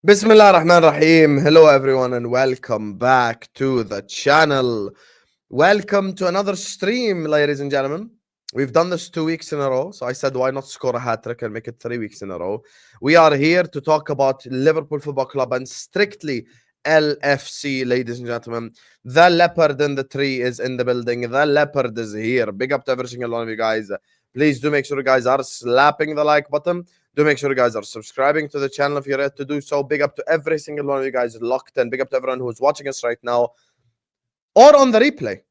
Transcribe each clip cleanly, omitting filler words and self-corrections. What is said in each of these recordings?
Bismillah Rahman Rahim. Hello everyone and welcome back to the channel. Welcome to another stream, ladies and gentlemen. We've done this 2 weeks in a row, so I said why not score a hat trick and make it 3 weeks in a row. We are here to talk about Liverpool Football Club and strictly LFC, ladies and gentlemen. The leopard in the tree is in the building. The leopard is here. Big up to every single one of you guys. Please do make sure you guys are slapping the like button. Do make sure you guys are subscribing to the channel if you're yet to do so. Big up to every single one of you guys locked in. Big up to everyone who's watching us right now or on the replay.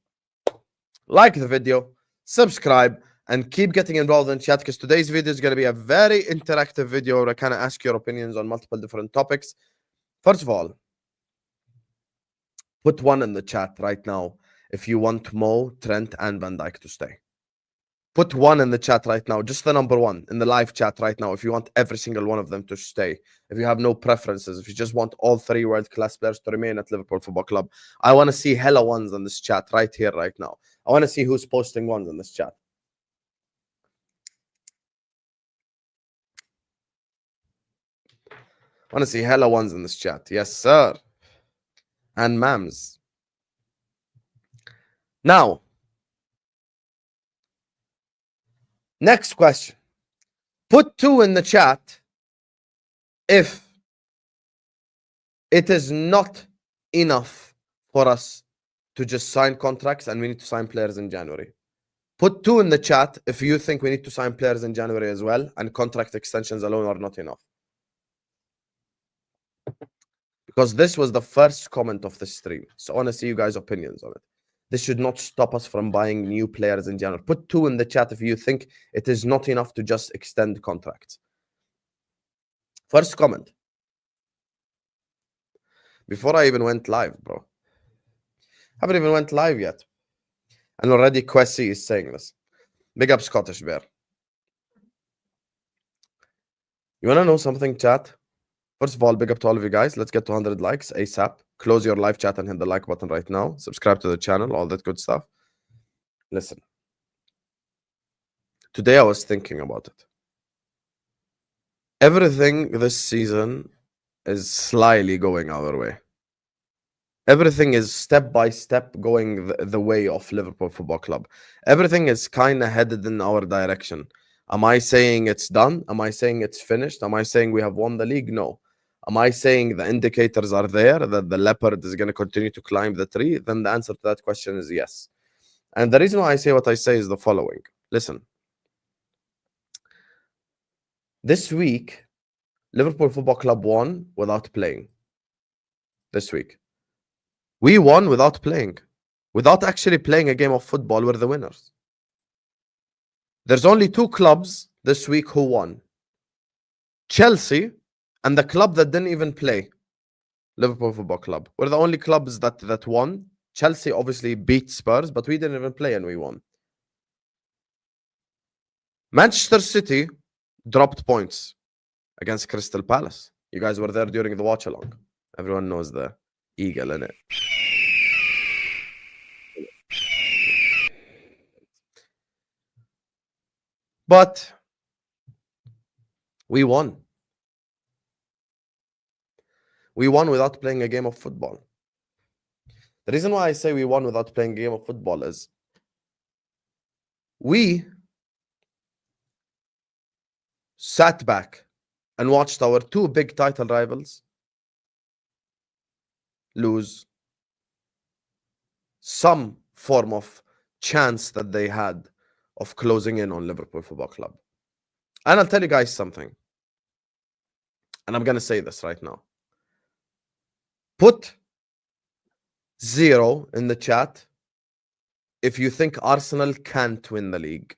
Like the video, subscribe, and keep getting involved in chat because today's video is going to be a very interactive video where I kind of ask your opinions on multiple different topics. First of all, put one in the chat right now if you want Mo, Trent, and Van Dijk to stay. Put one in the chat right now, just the number one in the live chat right now, if you want every single one of them to stay. If you have no preferences, if you just want all three world-class players to remain at Liverpool Football Club, I want to see hella ones in this chat right here, right now. I want to see who's posting ones in this chat. I want to see hella ones in this chat. Yes, sir. And ma'ams. Now, next question. Put two in the chat if it is not enough for us to just sign contracts and we need to sign players in January. Put two in the chat if you think we need to sign players in January as well and contract extensions alone are not enough. Because this was the first comment of the stream. So I want to see you guys' opinions on it. This should not stop us from buying new players in January. Put two in the chat if you think it is not enough to just extend contracts. First comment. Before I even went live, bro. Haven't even went live yet. And already Kwesi is saying this. Big up Scottish Bear. You want to know something, chat? First of all, big up to all of you guys. Let's get to 100 likes ASAP. Close your live chat and hit the like button right now. Subscribe to the channel, all that good stuff. Listen. Today I was thinking about it. Everything this season is slyly going our way. Everything is step by step going the way of Liverpool Football Club. Everything is kind of headed in our direction. Am I saying it's done? Am I saying it's finished? Am I saying we have won the league? No. Am I saying the indicators are there, that the leopard is going to continue to climb the tree? Then the answer to that question is yes. And the reason why I say what I say is the following. Listen. This week, Liverpool Football Club won without playing. This week. We won without playing. Without actually playing a game of football, we're the winners. There's only two clubs this week who won. Chelsea and the club that didn't even play, Liverpool Football Club. We're the only clubs that won. Chelsea obviously beat Spurs, but we didn't even play and we won. Manchester City dropped points against Crystal Palace. You guys were there during the watch along. Everyone knows the eagle in it. But we won. We won without playing a game of football. The reason why I say we won without playing a game of football is we sat back and watched our two big title rivals lose some form of chance that they had of closing in on Liverpool Football Club. And I'll tell you guys something. And I'm going to say this right now. Put 0 in the chat if you think Arsenal can't win the league.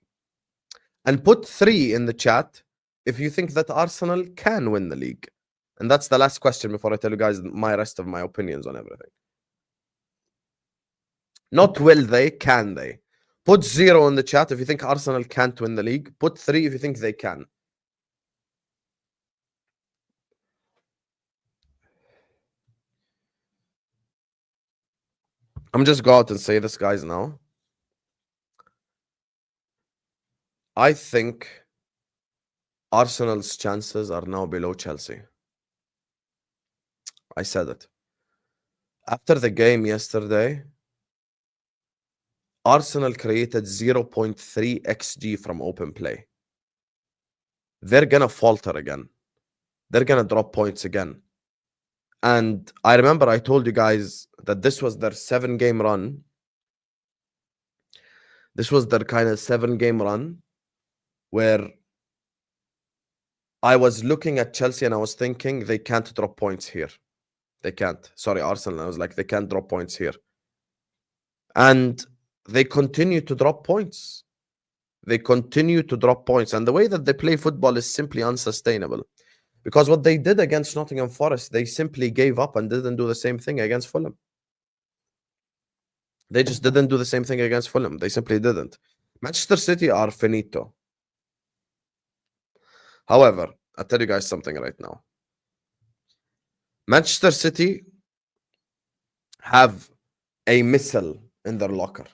And put 3 in the chat if you think that Arsenal can win the league. And that's the last question before I tell you guys my rest of my opinions on everything. Not will they, can they? Put 0 in the chat if you think Arsenal can't win the league. Put 3 if you think they can. I'm just go out and say this, guys, now. I think Arsenal's chances are now below Chelsea. I said it. After the game yesterday, Arsenal created 0.3 XG from open play. They're going to falter again. They're going to drop points again. And I remember I told you guys that this was their 7-game run. This was their kind of 7-game run where I was looking at Chelsea and I was thinking they can't drop points here. They can't. Sorry, Arsenal. I was like, they can't drop points here. And they continue to drop points. They continue to drop points. And the way that they play football is simply unsustainable. Because what they did against Nottingham Forest, they simply gave up and didn't do the same thing against Fulham. They just didn't do the same thing against Fulham. They simply didn't. Manchester City are finito. However, I'll tell you guys something right now. Manchester City have a missile in their locker.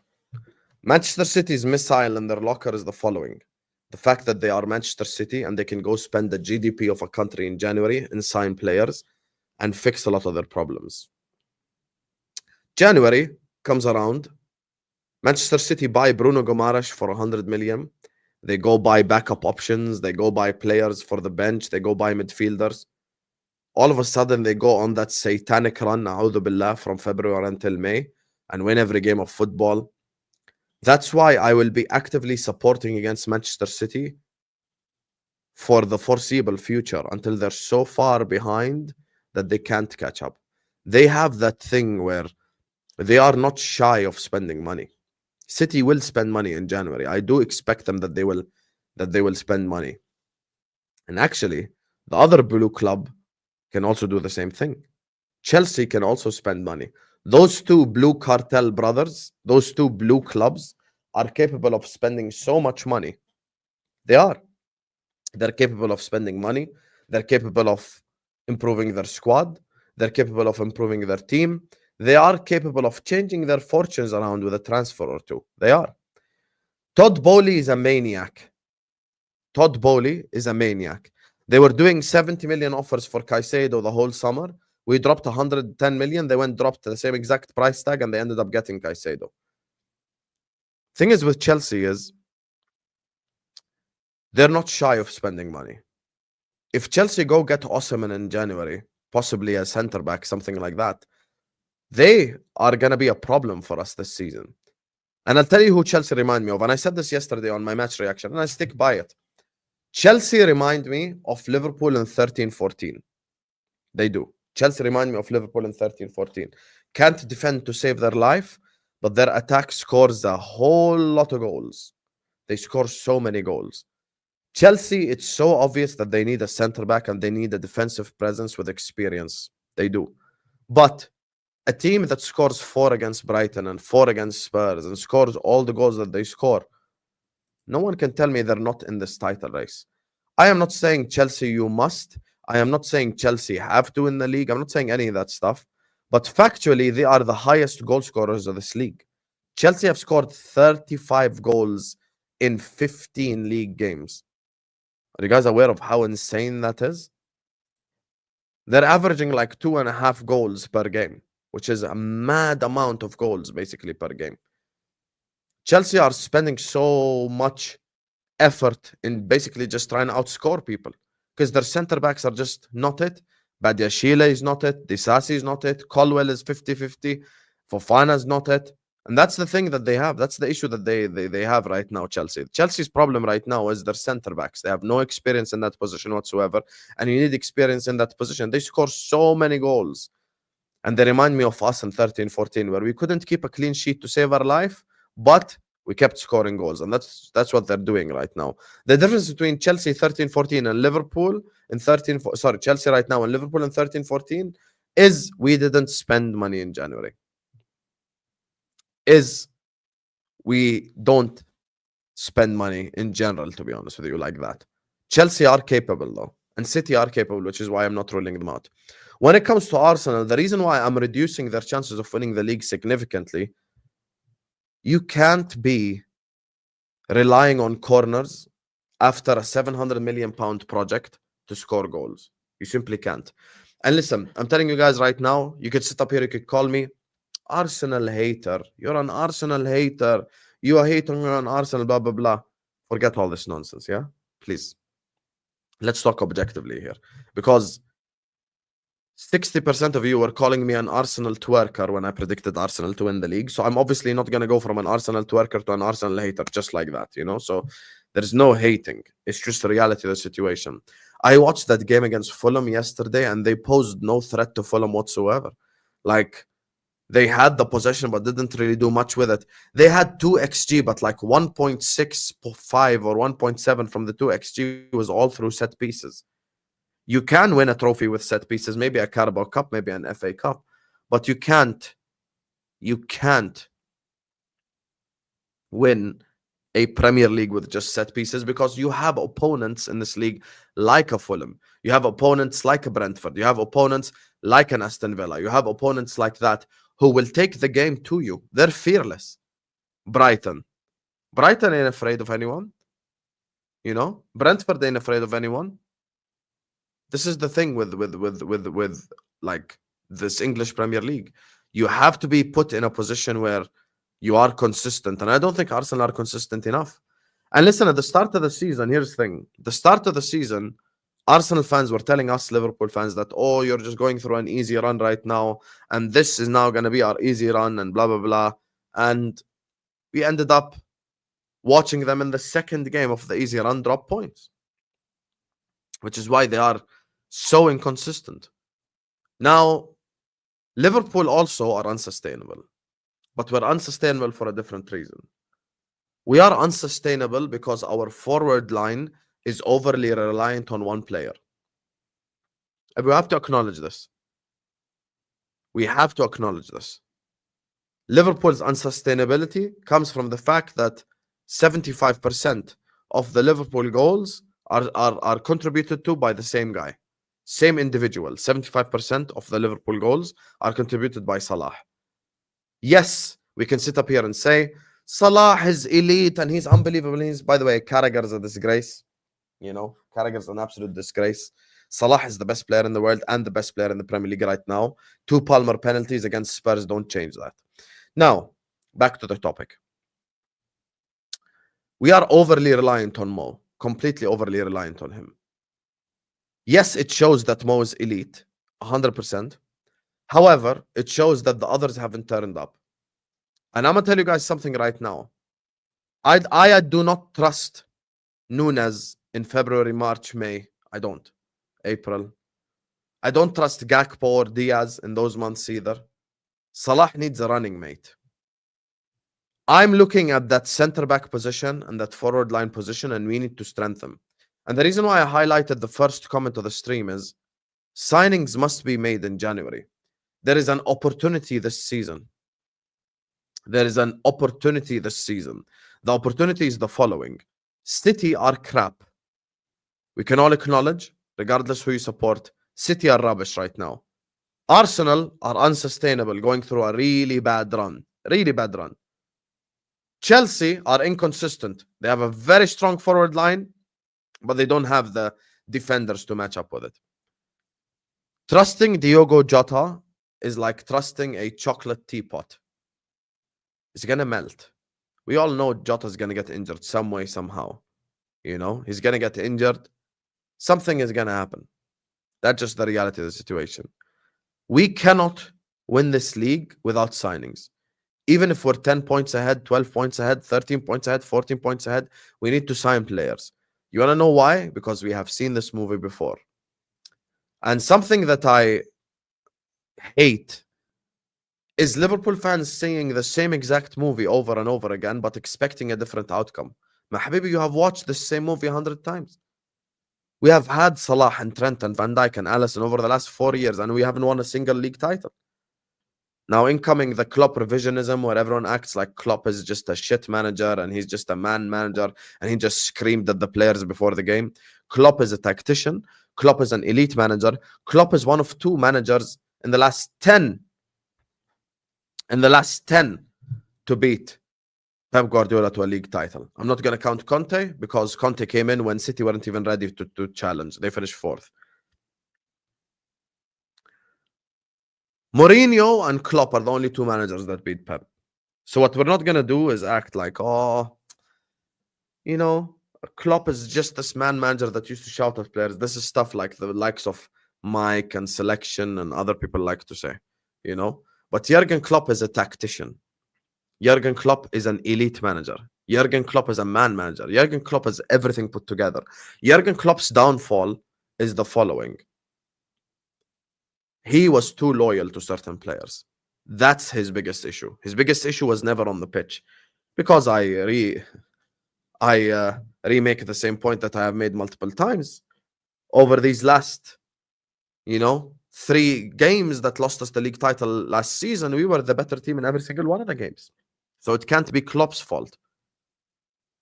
Manchester City's missile in their locker is the following. The fact that they are Manchester City and they can go spend the GDP of a country in January and sign players and fix a lot of their problems. January comes around. Manchester City buy Bruno Gomares for 100 million. They go buy backup options. They go buy players for the bench. They go buy midfielders. All of a sudden, they go on that satanic run, a'udhu billah, from February until May and win every game of football. That's why I will be actively supporting against Manchester City for the foreseeable future until they're so far behind that they can't catch up. They have that thing where they are not shy of spending money. City will spend money in January. I do expect them that they will spend money. And actually, the other blue club can also do the same thing. Chelsea can also spend money. Those two blue cartel brothers, those two blue clubs are capable of spending so much money. They are. They're capable of spending money. They're capable of improving their squad. They're capable of improving their team. They are capable of changing their fortunes around with a transfer or two. They are. Todd Bowley is a maniac. Todd Bowley is a maniac. They were doing 70 million offers for Caicedo the whole summer. We dropped 110 million. They went dropped the same exact price tag and they ended up getting Caicedo. Thing is with Chelsea is they're not shy of spending money. If Chelsea go get Husam in January, possibly a center back, something like that, they are going to be a problem for us this season. And I'll tell you who Chelsea remind me of. And I said this yesterday on my match reaction, and I stick by it. Chelsea remind me of Liverpool in 13-14. They do. Chelsea remind me of Liverpool in 13-14. Can't defend to save their life, but their attack scores a whole lot of goals. They score so many goals. Chelsea, it's so obvious that they need a center back and they need a defensive presence with experience. They do. But a team that scores 4 against Brighton and 4 against Spurs and scores all the goals that they score, no one can tell me they're not in this title race. I am not saying Chelsea you must. I am not saying Chelsea have to win the league. I'm not saying any of that stuff. But factually, they are the highest goal scorers of this league. Chelsea have scored 35 goals in 15 league games. Are you guys aware of how insane that is? They're averaging like 2.5 goals per game, which is a mad amount of goals basically per game. Chelsea are spending so much effort in basically just trying to outscore people because their center backs are just not it. Badiashile is not it. Disasi is not it. Colwell is 50-50. Fofana is not it. And that's the thing that they have. That's the issue that they have right now, Chelsea. Chelsea's problem right now is their center backs. They have no experience in that position whatsoever. And you need experience in that position. They score so many goals. And they remind me of us in 13-14, where we couldn't keep a clean sheet to save our life, but we kept scoring goals. And that's what they're doing right now. The difference between Chelsea 13-14 and Liverpool in Chelsea right now and Liverpool in 13-14 is we didn't spend money in January. Is we don't spend money in general, to be honest with you, like that. Chelsea are capable, though. And City are capable, which is why I'm not ruling them out. When it comes to Arsenal, the reason why I'm reducing their chances of winning the league significantly, you can't be relying on corners after a £700 million project to score goals. You simply can't. And listen, I'm telling you guys right now, you could sit up here, you could call me Arsenal hater. You're an Arsenal hater. You are hating on Arsenal, blah, blah, blah. Forget all this nonsense, yeah? Please. Let's talk objectively here. Because 60% of you were calling me an Arsenal twerker when I predicted Arsenal to win the league. So I'm obviously not going to go from an Arsenal twerker to an Arsenal hater just like that, you know? So there's no hating. It's just the reality of the situation. I watched that game against Fulham yesterday and they posed no threat to Fulham whatsoever. Like, they had the possession but didn't really do much with it. They had 2 XG, but like 1.65 or 1.7 from the 2 XG was all through set pieces. You can win a trophy with set pieces, maybe a Carabao Cup, maybe an FA Cup, but you can't win a Premier League with just set pieces because you have opponents in this league like a Fulham. You have opponents like a Brentford. You have opponents like an Aston Villa. You have opponents like that who will take the game to you. They're fearless. Brighton ain't afraid of anyone. You know, Brentford ain't afraid of anyone. This is the thing with like this English Premier League. You have to be put in a position where you are consistent, and I don't think Arsenal are consistent enough. And listen, at the start of the season, here's the thing: the start of the season, Arsenal fans were telling us Liverpool fans that, oh, you're just going through an easy run right now, and this is now going to be our easy run, and blah blah blah. And we ended up watching them in the second game of the easy run drop points, which is why they are so inconsistent. Now, Liverpool also are unsustainable, but we're unsustainable for a different reason. We are unsustainable because our forward line is overly reliant on one player. And we have to acknowledge this. We have to acknowledge this. Liverpool's unsustainability comes from the fact that 75% of the Liverpool goals are contributed to by the same guy. Same individual. 75% of the Liverpool goals are contributed by Salah. Yes, we can sit up here and say Salah is elite and he's unbelievable. He's, by the way, Carragher's a disgrace. You know, Carragher's an absolute disgrace. Salah is the best player in the world and the best player in the Premier League right now. 2 Palmer penalties against Spurs don't change that. Now, back to the topic. We are overly reliant on Mo. Completely overly reliant on him. Yes, it shows that Mo is elite, 100%. However, it shows that the others haven't turned up. And I'm going to tell you guys something right now. I do not trust Nunez in February, March, May. I don't. April. I don't trust Gakpo or Diaz in those months either. Salah needs a running mate. I'm looking at that center-back position and that forward line position, and we need to strengthen. And the reason why I highlighted the first comment of the stream is signings must be made in January. There is an opportunity this season. There is an opportunity this season. The opportunity is the following. City are crap. We can all acknowledge, regardless who you support, City are rubbish right now. Arsenal are unsustainable, going through a really bad run. Really bad run. Chelsea are inconsistent. They have a very strong forward line, but they don't have the defenders to match up with it. Trusting Diogo Jota is like trusting a chocolate teapot. It's going to melt. We all know Jota's going to get injured some way, somehow. You know, he's going to get injured. Something is going to happen. That's just the reality of the situation. We cannot win this league without signings. Even if we're 10 points ahead, 12 points ahead, 13 points ahead, 14 points ahead, we need to sign players. You want to know why? Because we have seen this movie before. And something that I hate is Liverpool fans seeing the same exact movie over and over again, but expecting a different outcome. Ma habibi, you have watched the same movie 100 times. We have had Salah and Trent and Van Dijk and Alisson over the last 4 years, and we haven't won a single league title. Now, incoming the Klopp revisionism, where everyone acts like Klopp is just a shit manager and he's just a man manager and he just screamed at the players before the game. Klopp is a tactician. Klopp is an elite manager. Klopp is one of 2 managers in the last 10 to beat Pep Guardiola to a league title. I'm not going to count Conte because Conte came in when City weren't even ready to challenge. They finished 4th. Mourinho and Klopp are the only two managers that beat Pep. So what we're not going to do is act like, oh, you know, Klopp is just this man manager that used to shout at players. This is stuff like the likes of Mike and Selection and other people like to say, you know. But Jurgen Klopp is a tactician. Jurgen Klopp is an elite manager. Jurgen Klopp is a man manager. Jurgen Klopp is everything put together. Jurgen Klopp's downfall is the following. He was too loyal to certain players. That's his biggest issue. His biggest issue was never on the pitch. Because I remake the same point that I have made multiple times. Over these last, 3 games that lost us the league title last season, we were the better team in every single one of the games. So it can't be Klopp's fault.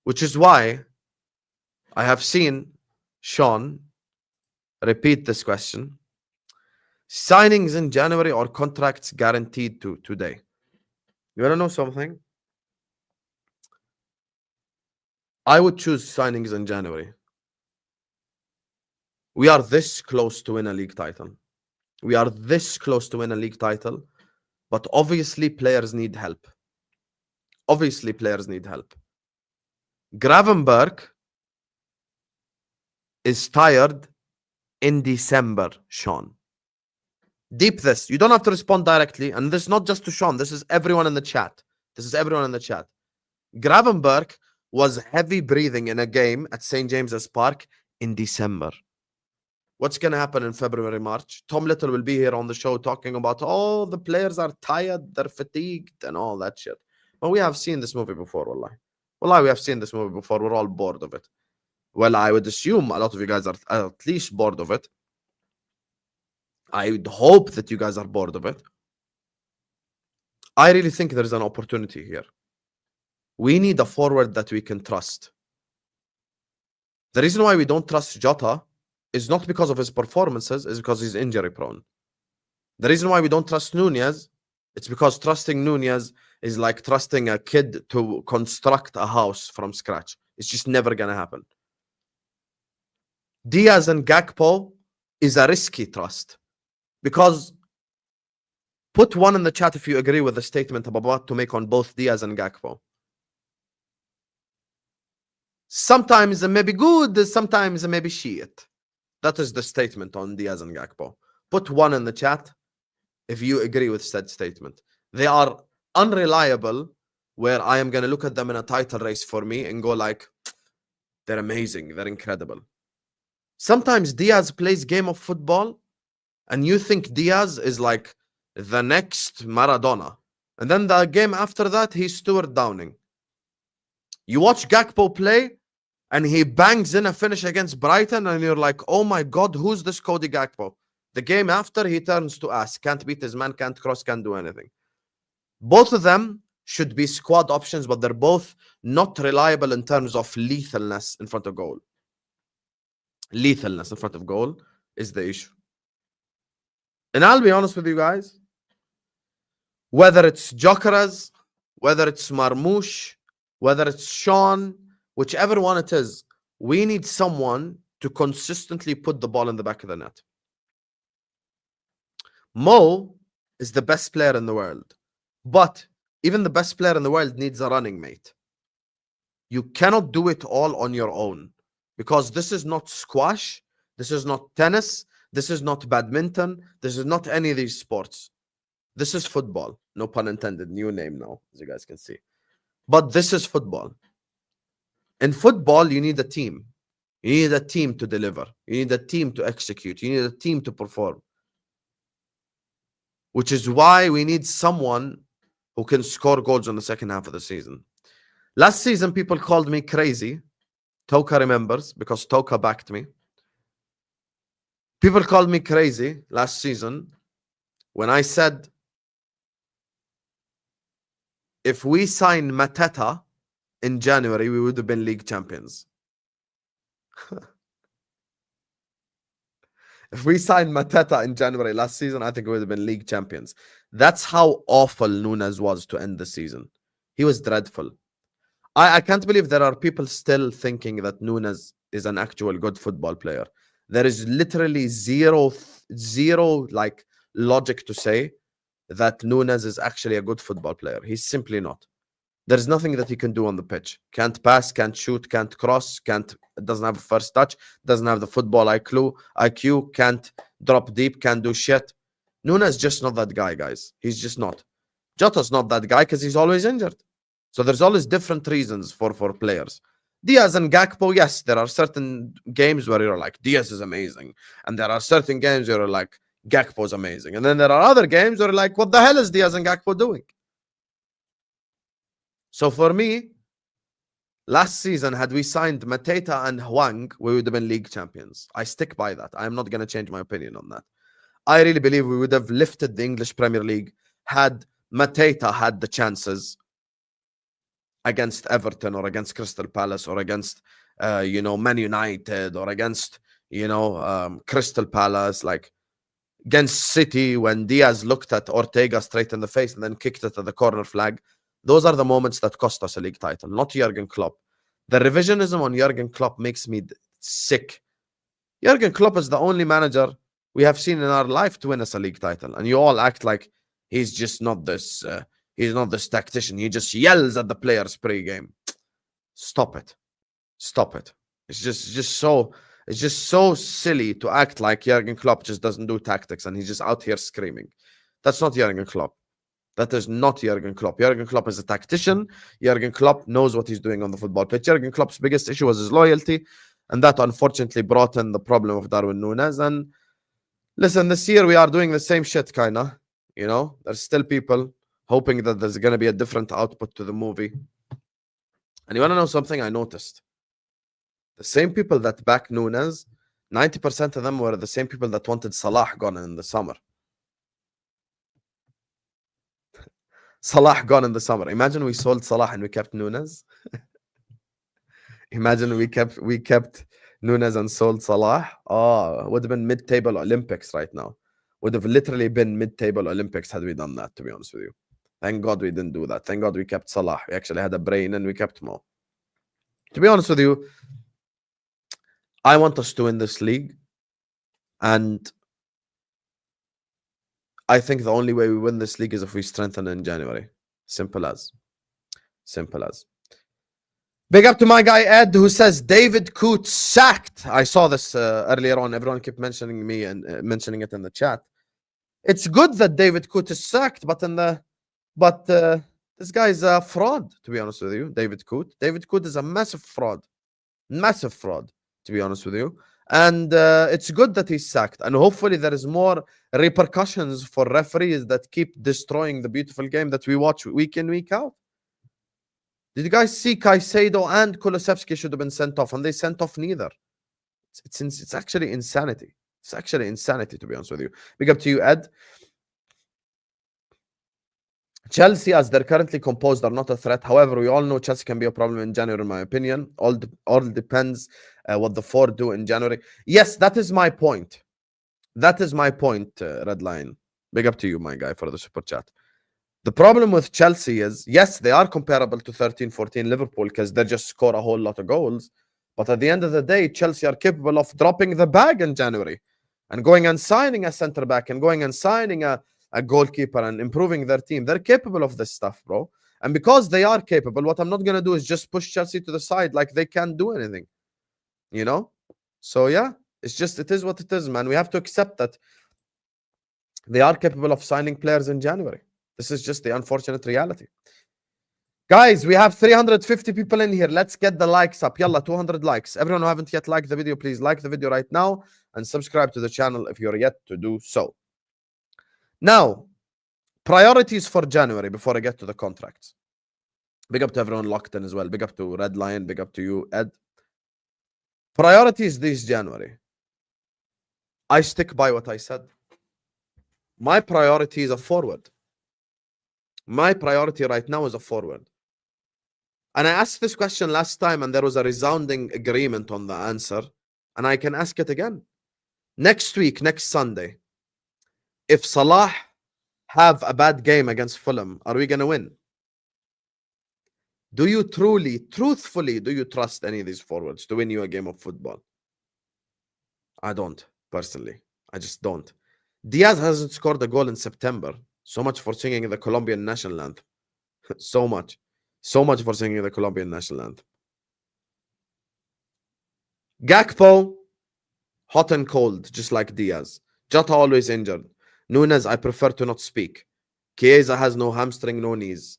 Which is why I have seen Sean repeat this question. Signings in January or contracts guaranteed to today? You want to know something? I would choose signings in January. We are this close to win a league title. We are this close to win a league title. But obviously, players need help. Gravenberg is tired in December, Sean. Deep this. You don't have to respond directly. And this is not just to Sean. This is everyone in the chat. Gravenberg was heavy breathing in a game at St. James's Park in December. What's going to happen in February, March? Tom Little will be here on the show talking about, oh, the players are tired, they're fatigued, and all that shit. But we have seen this movie before, wallahi. Wallahi, we have seen this movie before. We're all bored of it. Well, I would assume a lot of you guys are at least bored of it. I would hope that you guys are bored of it. I really think there's an opportunity here. We need a forward that we can trust. The reason why we don't trust Jota is not because of his performances, it's because he's injury prone. The reason why we don't trust Nunez, it's because trusting Nunez is like trusting a kid to construct a house from scratch. It's just never going to happen. Diaz and Gakpo is a risky trust. Because put one in the chat if you agree with the statement I'm about to make on both Diaz and Gakpo. Sometimes it may be good, sometimes it may be shit. That is the statement on Diaz and Gakpo. Put one in the chat if you agree with said statement. They are unreliable, where I am going to look at them in a title race for me and go like, they're amazing, they're incredible. Sometimes Diaz plays game of football and you think Diaz is like the next Maradona. And then the game after that, he's Stuart Downing. You watch Gakpo play and he bangs in a finish against Brighton and you're like, oh my God, who's this Cody Gakpo? The game after, he turns to ass. Can't beat his man, can't cross, can't do anything. Both of them should be squad options, but they're both not reliable in terms of lethalness in front of goal. Lethalness in front of goal is the issue. And I'll be honest with you guys, whether it's Jokeras, whether it's Marmoush, whether it's Sean, whichever one it is, we need someone to consistently put the ball in the back of the net. Mo is the best player in the world, but even the best player in the world needs a running mate. You cannot do it all on your own, because this is not squash, this is not tennis, this is not badminton, this is not any of these sports. This is football. No pun intended. New name now, as you guys can see. But this is football. In football, you need a team. You need a team to deliver. You need a team to execute. You need a team to perform. Which is why we need someone who can score goals in the second half of the season. Last season, people called me crazy. Toka remembers, because Toka backed me. People called me crazy last season when I said, if we signed Mateta in January, we would have been league champions. If we signed Mateta in January last season, I think we would have been league champions. That's how awful Nunez was to end the season. He was dreadful. I can't believe there are people still thinking that Nunez is an actual good football player. There is literally zero like logic to say that Nunez is actually a good football player. He's simply not. There's nothing that he can do on the pitch. Can't pass, can't shoot, can't cross, doesn't have a first touch, doesn't have the football IQ, can't drop deep, can't do shit. Nunez just not that guy, guys. He's just not. Jota's not that guy because he's always injured. So there's always different reasons for players. Diaz and Gakpo, yes, there are certain games where you're like, Diaz is amazing. And there are certain games where you're like, Gakpo's amazing. And then there are other games where you're like, what the hell is Diaz and Gakpo doing? So for me, last season, had we signed Mateta and Hwang, we would have been league champions. I stick by that. I'm not going to change my opinion on that. I really believe we would have lifted the English Premier League had Mateta had the chances against Everton or against Crystal Palace or against, Man United or against, Crystal Palace, like against City when Diaz looked at Ortega straight in the face and then kicked it at the corner flag. Those are the moments that cost us a league title, not Jurgen Klopp. The revisionism on Jurgen Klopp makes me sick. Jurgen Klopp is the only manager we have seen in our life to win us a league title. And you all act like he's just not this, he's not this tactician. He just yells at the players pre-game. Stop it. Stop it. It's just so silly to act like Jurgen Klopp just doesn't do tactics and he's just out here screaming. That's not Jurgen Klopp. That is not Jurgen Klopp. Jurgen Klopp is a tactician. Jurgen Klopp knows what he's doing on the football pitch. Jurgen Klopp's biggest issue was his loyalty, and that unfortunately brought in the problem of Darwin Nunez. And listen, this year we are doing the same shit, kinda. There's still people hoping that there's going to be a different output to the movie. And you want to know something I noticed? The same people that back Nunez, 90% of them were the same people that wanted Salah gone in the summer. Salah gone in the summer. Imagine we sold Salah and we kept Nunez. Imagine we kept Nunez and sold Salah. Oh, would have been mid-table Olympics right now. Would have literally been mid-table Olympics had we done that, to be honest with you. Thank God we didn't do that. Thank God we kept Salah. We actually had a brain and we kept Mo. To be honest with you, I want us to win this league. And I think the only way we win this league is if we strengthen in January. Simple as. Simple as. Big up to my guy Ed, who says David Coote sacked. I saw this earlier on. Everyone kept mentioning me and mentioning it in the chat. It's good that David Coote is sacked, but this guy's a fraud, to be honest with you. David Coote. David Coote is a massive fraud. Massive fraud, to be honest with you. And it's good that he's sacked. And hopefully there is more repercussions for referees that keep destroying the beautiful game that we watch week in, week out. Did you guys see Caicedo and Kulusevski should have been sent off, and they sent off neither? It's actually insanity. It's actually insanity, to be honest with you. Big up to you, Ed. Chelsea, as they're currently composed, are not a threat. However, we all know Chelsea can be a problem in January, in my opinion. All depends what the four do in January. Yes, that is my point. That is my point, Red Lion. Big up to you, my guy, for the super chat. The problem with Chelsea is, yes, they are comparable to 13-14 Liverpool because they just score a whole lot of goals. But at the end of the day, Chelsea are capable of dropping the bag in January and going and signing a centre-back and going and signing a goalkeeper and improving their team. They're capable of this stuff, bro. And because they are capable, what I'm not going to do is just push Chelsea to the side like they can't do anything. So, yeah, it is what it is, man. We have to accept that they are capable of signing players in January. This is just the unfortunate reality. Guys, we have 350 people in here. Let's get the likes up. Yalla, 200 likes. Everyone who haven't yet liked the video, please like the video right now and subscribe to the channel if you're yet to do so. Now, priorities for January before I get to the contracts. Big up to everyone locked in as well. Big up to Red Lion. Big up to you, Ed. Priorities this January. I stick by what I said. My priority is a forward. My priority right now is a forward. And I asked this question last time and there was a resounding agreement on the answer. And I can ask it again. Next week, next Sunday, if Salah have a bad game against Fulham, are we going to win? Do you truthfully, do you trust any of these forwards to win you a game of football? I don't, personally. I just don't. Diaz hasn't scored a goal in September. So much for singing the Colombian national anthem. So much for singing the Colombian national anthem. Gakpo, hot and cold, just like Diaz. Jota always injured. Nunez, I prefer to not speak. Chiesa has no hamstring, no knees.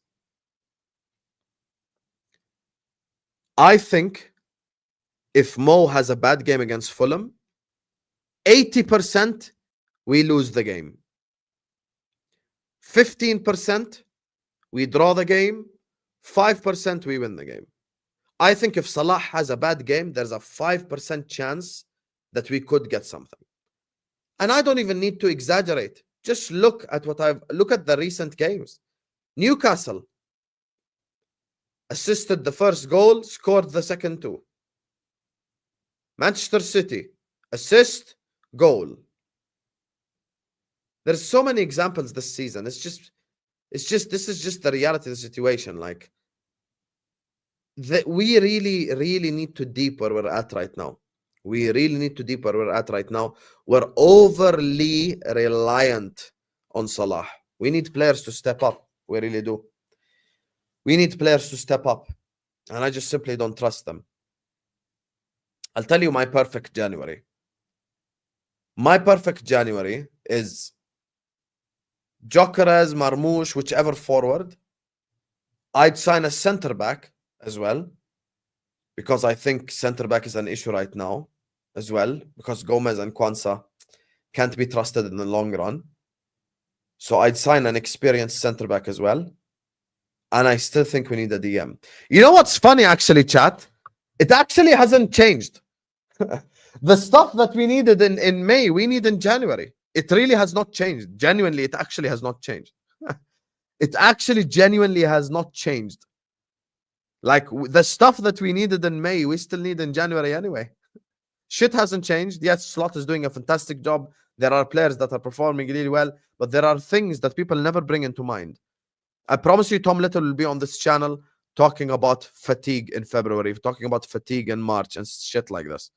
I think if Mo has a bad game against Fulham, 80% we lose the game. 15% we draw the game. 5% we win the game. I think if Salah has a bad game, there's a 5% chance that we could get something. And I don't even need to exaggerate. Just look at the recent games. Newcastle assisted the first goal, scored the second two. Manchester City, assist, goal. There's so many examples this season. This is just the reality of the situation. Like, we really need to deep where we're at right now. We really need to deep where we're at right now. We're overly reliant on Salah. We need players to step up. We really do. We need players to step up. And I just simply don't trust them. I'll tell you my perfect January. My perfect January is Gyökeres, Marmoush, whichever forward. I'd sign a centre back as well, because I think centre back is an issue right now as well, because Gomez and Kwanzaa can't be trusted in the long run. So I'd sign an experienced centre back as well. And I still think we need a DM. You know what's funny, actually, chat? It actually hasn't changed. The stuff that we needed in May, we need in January. It really has not changed. Genuinely, it actually has not changed. It actually genuinely has not changed. Like, the stuff that we needed in May, we still need in January anyway. Shit hasn't changed. Yes, Slot is doing a fantastic job. There are players that are performing really well, but there are things that people never bring into mind. I promise you, Tom Little will be on this channel talking about fatigue in February, talking about fatigue in March and shit like this.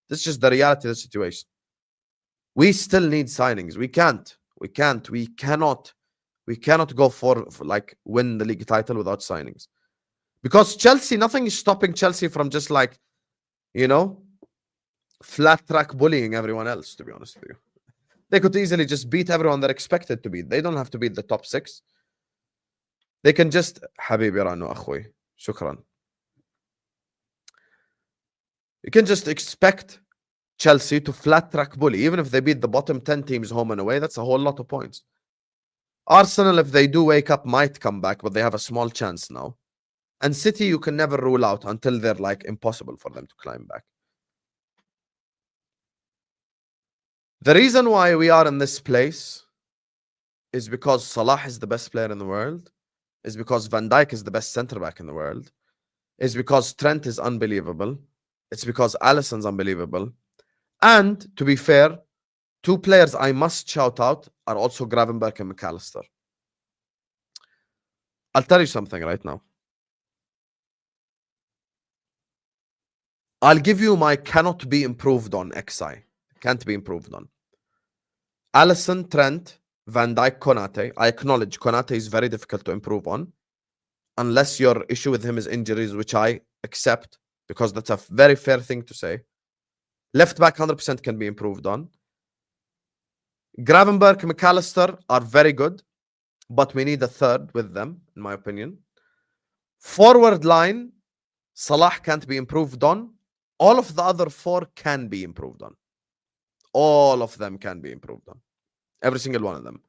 This is just the reality of the situation. We still need signings. We cannot go for like win the league title without signings. Because Chelsea, nothing is stopping Chelsea from just like, you know, flat track bullying everyone else, to be honest with you. They could easily just beat everyone they're expected to beat. They don't have to beat the top 6. They can just Habibi Rano Akhoy. Shukran. You can just expect Chelsea to flat track bully. Even if they beat the bottom 10 teams home and away, that's a whole lot of points. Arsenal, if they do wake up, might come back, but they have a small chance now. And City, you can never rule out until they're like impossible for them to climb back. The reason why we are in this place is because Salah is the best player in the world, is because Van Dijk is the best centre-back in the world, is because Trent is unbelievable, it's because Alisson's unbelievable, and to be fair, 2 players I must shout out are also Gravenberch and McAllister. I'll tell you something right now. I'll give you my cannot be improved on XI. Can't be improved on. Alisson, Trent, Van Dijk, Konate. I acknowledge Konate is very difficult to improve on. Unless your issue with him is injuries, which I accept, because that's a very fair thing to say. Left back 100% can be improved on. Gravenberch, McAllister are very good, but we need a third with them, in my opinion. Forward line, Salah can't be improved on. All of the other 4 can be improved on. All of them can be improved on. Every single one of them.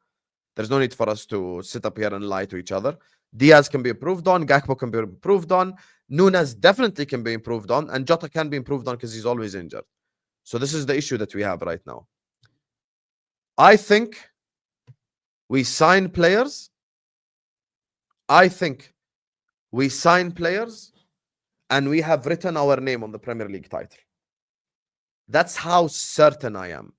There's no need for us to sit up here and lie to each other. Diaz can be improved on. Gakpo can be improved on. Nunez definitely can be improved on. And Jota can be improved on because he's always injured. So this is the issue that we have right now. I think we sign players. And we have written our name on the Premier League title. That's how certain I am.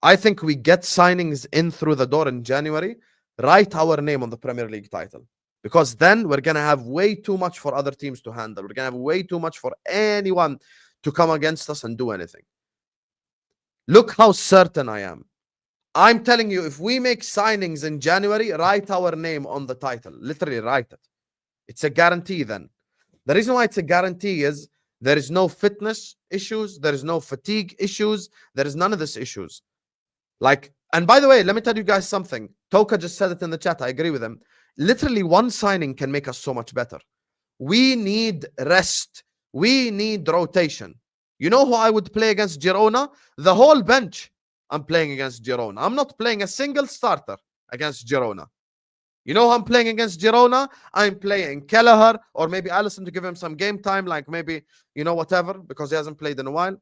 I think we get signings in through the door in January, write our name on the Premier League title. Because then we're going to have way too much for other teams to handle. We're going to have way too much for anyone to come against us and do anything. Look how certain I am. I'm telling you, if we make signings in January, write our name on the title. Literally write it. It's a guarantee then. The reason why it's a guarantee is there is no fitness issues. There is no fatigue issues. There is none of these issues. Like, and by the way, let me tell you guys something. Toka just said it in the chat. I agree with him. Literally one signing can make us so much better. We need rest. We need rotation. You know who I would play against Girona? The whole bench. I'm playing against Girona. I'm not playing a single starter against Girona. You know who I'm playing against Girona? I'm playing Kelleher or maybe Allison to give him some game time, like maybe, you know, whatever, because he hasn't played in a while.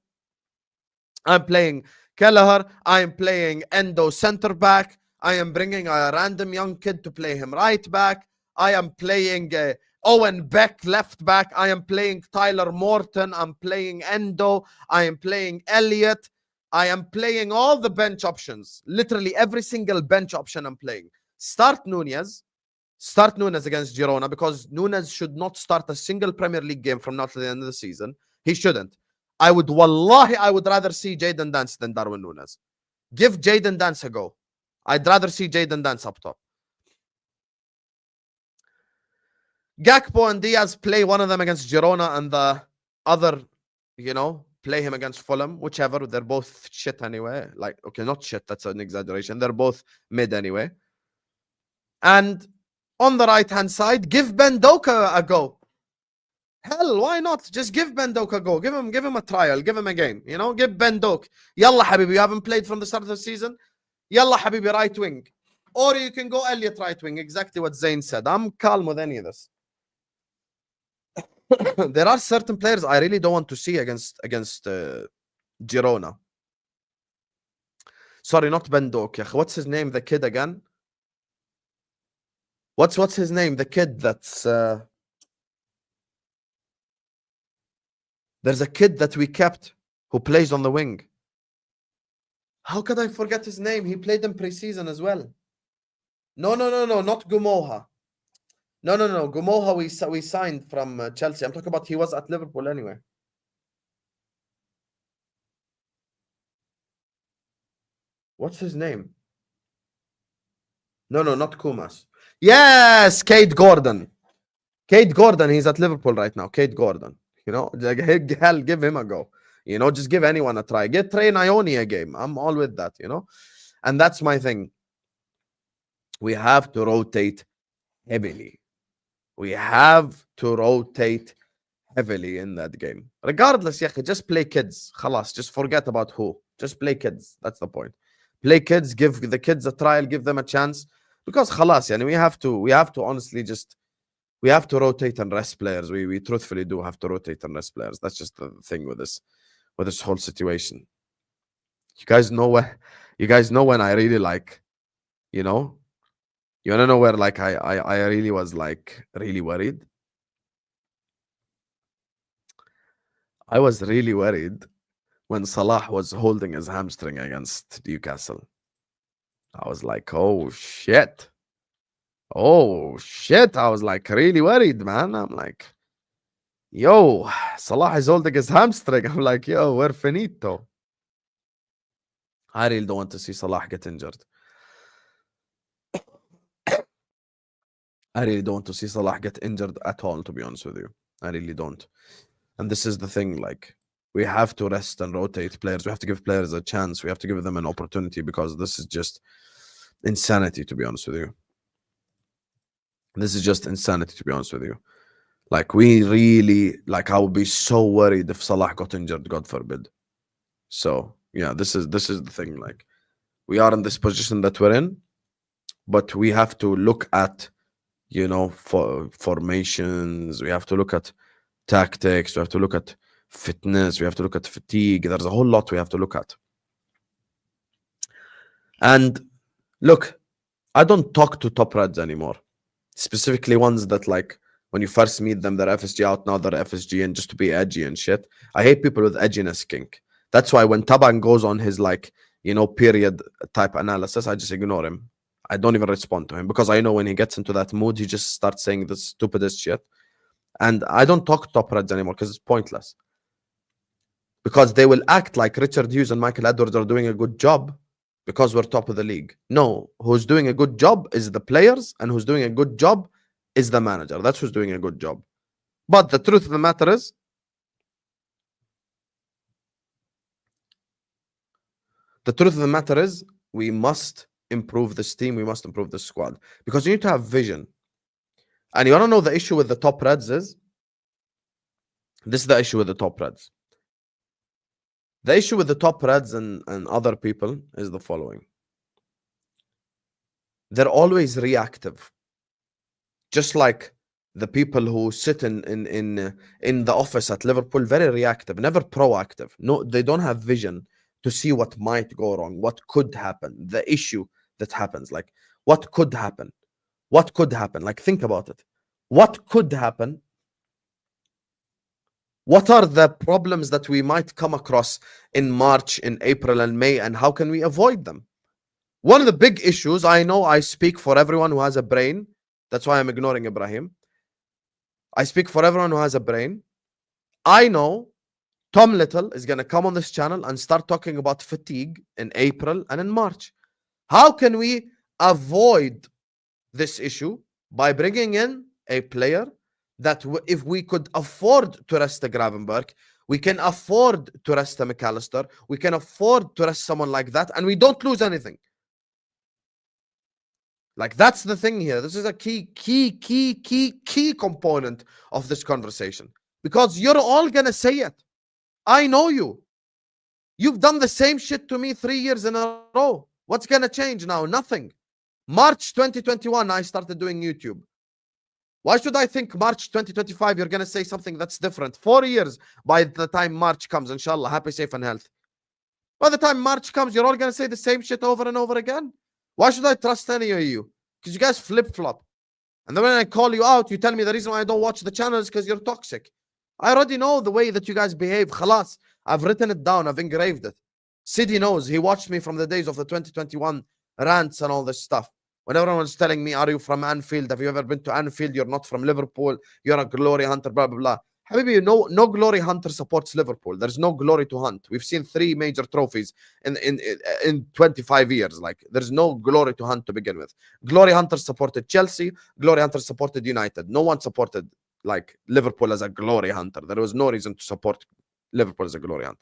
I'm playing Kelleher. I'm playing Endo center back. I am bringing a random young kid to play him right back. I am playing Owen Beck left back. I am playing Tyler Morton. I'm playing Endo. I am playing Elliott. I am playing all the bench options. Literally every single bench option I'm playing. Start Nunez. Start Nunez against Girona because Nunez should not start a single Premier League game from now to the end of the season. He shouldn't. I would rather see Jadon Dance than Darwin Nunez. Give Jadon Dance a go. I'd rather see Jadon Dance up top. Gakpo and Diaz play one of them against Girona and the other, you know, play him against Fulham, whichever. They're both shit anyway. Like, okay, not shit, that's an exaggeration. They're both mid anyway. And on the right-hand side, give Ben Doka a go. Hell, why not? Just give Ben Doka a go. Give him a trial. Give him a game. You know, give Ben Doka. Yalla, Habibi, you haven't played from the start of the season? Yalla, Habibi, right wing. Or you can go Elliott right wing. Exactly what Zayn said. I'm calm with any of this. There are certain players I really don't want to see against Girona. Sorry, not Ben Doka. What's his name? The kid again? What's his name? The kid that's... There's a kid that we kept who plays on the wing. How could I forget his name? He played in preseason as well. No, not Gumoha. No. Gumoha we signed from Chelsea. I'm talking about he was at Liverpool anyway. What's his name? No, not Kumas. Yes, Kate Gordon. Kate Gordon, he's at Liverpool right now. Kate Gordon. You know, like, hell, give him a go. You know, just give anyone a try. Get Trey Ione a game. I'm all with that, you know. And that's my thing. We have to rotate heavily. We have to rotate heavily in that game. Regardless, just play kids. Khalas, just forget about who. Just play kids. That's the point. Play kids, give the kids a trial, give them a chance. Because khalas, we have to honestly just, we have to rotate and rest players. We truthfully do have to rotate and rest players. That's just the thing with this whole situation. You guys know when I really like, you know, you wanna know where like I really was like really worried? I was really worried when Salah was holding his hamstring against Newcastle. I was like, oh shit. Oh shit. I was like really worried, man. I'm like, yo, Salah is holding his hamstring. I'm like, yo, we're finito. I really don't want to see Salah get injured. I really don't want to see Salah get injured at all, to be honest with you. I really don't. And this is the thing, like, we have to rest and rotate players. We have to give players a chance. We have to give them an opportunity because this is just insanity, to be honest with you. This is just insanity, to be honest with you. Like, we really, like, I would be so worried if Salah got injured, God forbid. So, yeah, this is the thing. Like, we are in this position that we're in, but we have to look at, you know, formations. We have to look at tactics. We have to look at fitness. We have to look at fatigue. There's a whole lot we have to look at. And look, I don't talk to top reds anymore, specifically ones that, like, when you first meet them, they're FSG out, now they're FSG in just to be edgy and shit. I hate people with edginess kink. That's why when Taban goes on his, like, you know, period type analysis, I just ignore him. I don't even respond to him because I know when he gets into that mood, he just starts saying the stupidest shit. And I don't talk top reds anymore because it's pointless. Because they will act like Richard Hughes and Michael Edwards are doing a good job because we're top of the league. No, who's doing a good job is the players, and who's doing a good job is the manager. That's who's doing a good job. But the truth of the matter is, we must improve this team. We must improve this squad, because you need to have vision. And you want to know the issue with the top Reds is? This is the issue with the top Reds. The issue with the top Reds and other people is the following. They're always reactive. Just like the people who sit in the office at Liverpool, very reactive, never proactive. No, they don't have vision to see what might go wrong, what could happen, the issue that happens. Like, what could happen? What could happen? Like, think about it. What could happen? What are the problems that we might come across in March, in April and May, and how can we avoid them? One of the big issues, I know I speak for everyone who has a brain. That's why I'm ignoring Ibrahim. I speak for everyone who has a brain. I know Tom Little is going to come on this channel and start talking about fatigue in April and in March. How can we avoid this issue? By bringing in a player that if we could afford to rest the Gravenberg, we can afford to rest the McAllister, we can afford to rest someone like that, and we don't lose anything. Like, that's the thing here. This is a key component of this conversation, because you're all gonna say it. I know you. You've done the same shit to me 3 years in a row. What's gonna change now? Nothing. March 2021, I started doing YouTube. Why should I think March 2025 you're gonna say something that's different? 4 years by the time March comes, inshallah, happy, safe, and healthy. By the time March comes, you're all gonna say the same shit over and over again. Why should I trust any of you? Because you guys flip-flop. And then when I call you out, you tell me the reason why I don't watch the channel is because you're toxic. I already know the way that you guys behave. Khalas. I've written it down. I've engraved it. Sidi knows. He watched me from the days of the 2021 rants and all this stuff. When everyone's telling me, are you from Anfield? Have you ever been to Anfield? You're not from Liverpool. You're a glory hunter, blah, blah, blah. Habibi, no glory hunter supports Liverpool. There's no glory to hunt. We've seen 3 major trophies in 25 years. Like, there's no glory to hunt to begin with. Glory hunters supported Chelsea. Glory hunters supported United. No one supported, like, Liverpool as a glory hunter. There was no reason to support Liverpool as a glory hunter.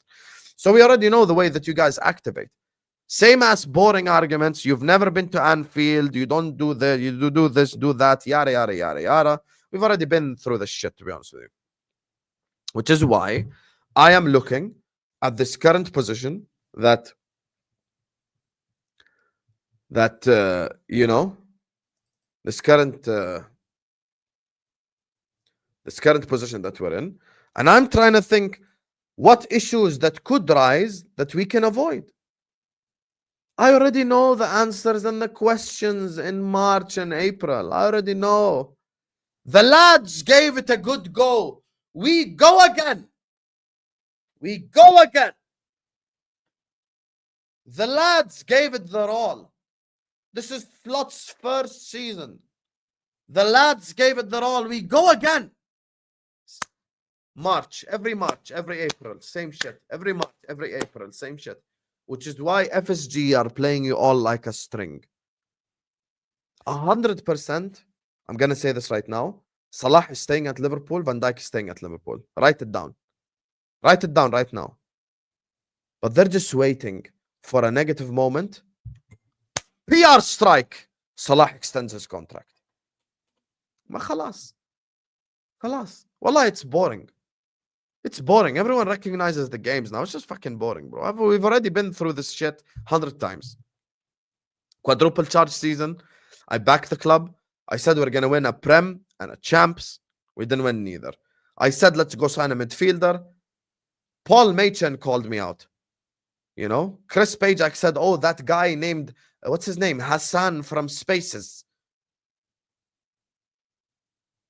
So we already know the way that you guys activate. Same as boring arguments. You've never been to Anfield. You don't do this. You do this, do that. Yada, yada, yada, yada. We've already been through this shit, to be honest with you. Which is why I am looking at this current position that you know, this current position that we're in, and I'm trying to think what issues that could rise that we can avoid. I already know the answers and the questions in March and April. I already know. The lads gave it a good go. We go again. We go again. The lads gave it their all. This is Flot's first season. The lads gave it their all. We go again. March, every April, same shit. Every March, every April, same shit. Which is why FSG are playing you all like a string. 100%, I'm going to say this right now. Salah is staying at Liverpool. Van Dijk is staying at Liverpool. Write it down. Write it down right now. But they're just waiting for a negative moment. PR strike. Salah extends his contract. Ma khalas. Khalas. Wallah, it's boring. It's boring. Everyone recognizes the games now. It's just fucking boring, bro. We've already been through this shit 100 times. Quadruple charge season. I backed the club. I said we're going to win a Prem and a Champs. We didn't win neither. I said let's go sign a midfielder. Paul Machen called me out. You know? Chris Pajak said, oh, that guy named, what's his name? Hassan from Spaces.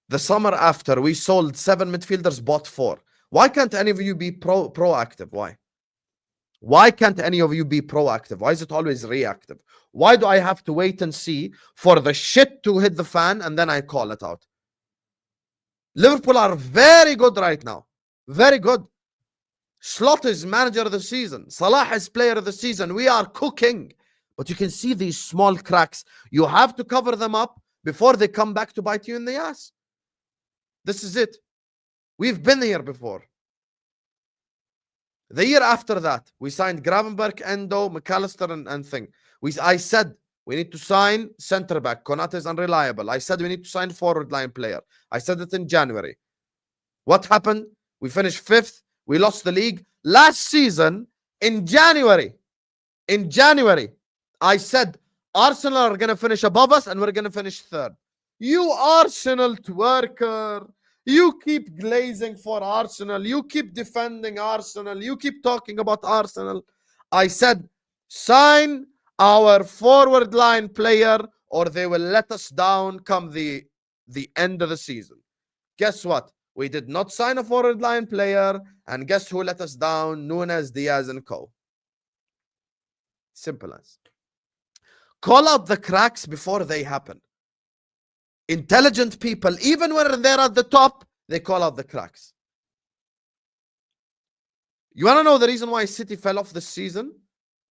The summer after, we sold 7 midfielders, bought 4. Why can't any of you be proactive? Why? Why can't any of you be proactive? Why is it always reactive? Why do I have to wait and see for the shit to hit the fan and then I call it out? Liverpool are very good right now. Very good. Slot is manager of the season. Salah is player of the season. We are cooking. But you can see these small cracks. You have to cover them up before they come back to bite you in the ass. This is it. We've been here before. The year after that, we signed Gravenberch, Endo, McAllister, and thing. I said we need to sign center back. Konate is unreliable. I said we need to sign forward line player. I said it in January. What happened? We finished 5th. We lost the league. Last season, in January, I said Arsenal are going to finish above us and we're going to finish 3rd. You Arsenal twerker. You keep glazing for Arsenal. You keep defending Arsenal. You keep talking about Arsenal. I said, sign our forward line player or they will let us down come the end of the season. Guess what? We did not sign a forward line player. And guess who let us down? Nunez, Diaz, and co. Simple as. Call out the cracks before they happen. Intelligent people, even when they're at the top, they call out the cracks. You want to know the reason why City fell off this season?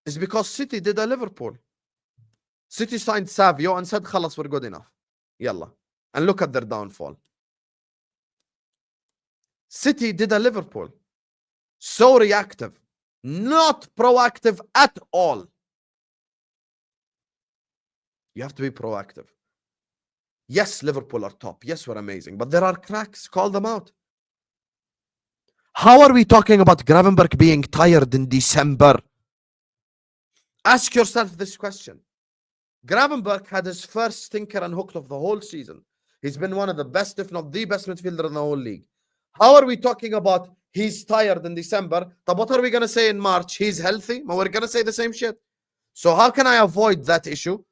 Is because City did a Liverpool. City signed Savio and said, "Khalas, we're good enough. Yalla." And look at their downfall. City did a Liverpool. So reactive. Not proactive at all. You have to be proactive. Yes, Liverpool are top. Yes, we're amazing. But there are cracks. Call them out. How are we talking about Gravenberch being tired in December? Ask yourself this question. Gravenberch had his first stinker and hooked of the whole season. He's been one of the best, if not the best midfielder in the whole league. How are we talking about he's tired in December? But what are we going to say in March? He's healthy? But we're going to say the same shit. So how can I avoid that issue?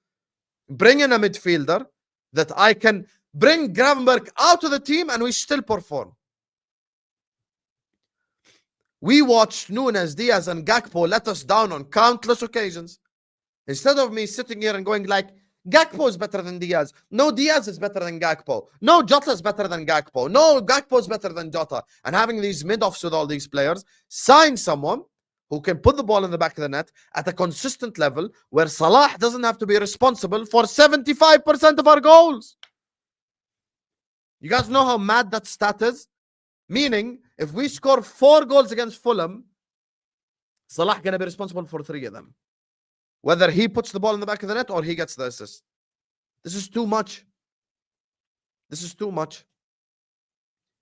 Bring in a midfielder that I can bring Gravenberch out of the team and we still perform. We watched Nunez, Diaz, and Gakpo let us down on countless occasions. Instead of me sitting here and going like, Gakpo is better than Diaz. No, Diaz is better than Gakpo. No, Jota is better than Gakpo. No, Gakpo is better than Jota. And having these mid-offs with all these players, sign someone who can put the ball in the back of the net at a consistent level where Salah doesn't have to be responsible for 75% of our goals. You guys know how mad that stat is? Meaning, if we score 4 goals against Fulham, Salah going to be responsible for 3 of them. Whether he puts the ball in the back of the net or he gets the assist. This is too much. This is too much.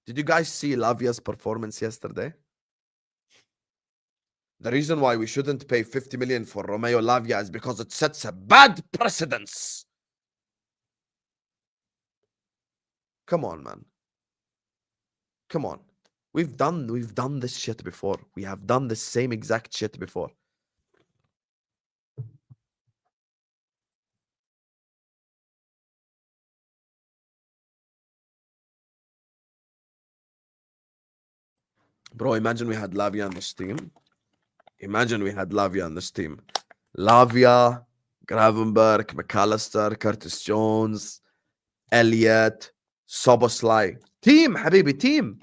Did you guys see Lavia's performance yesterday? The reason why we shouldn't pay 50 million for Romeo Lavia is because it sets a bad precedence. Come on, man. Come on. We've done this shit before. We have done the same exact shit before. Bro, imagine we had Lavia on this team. Imagine we had Lavia on this team. Lavia, Gravenberch, McAllister, Curtis Jones, Elliott, Soboslai. Team, Habibi, team.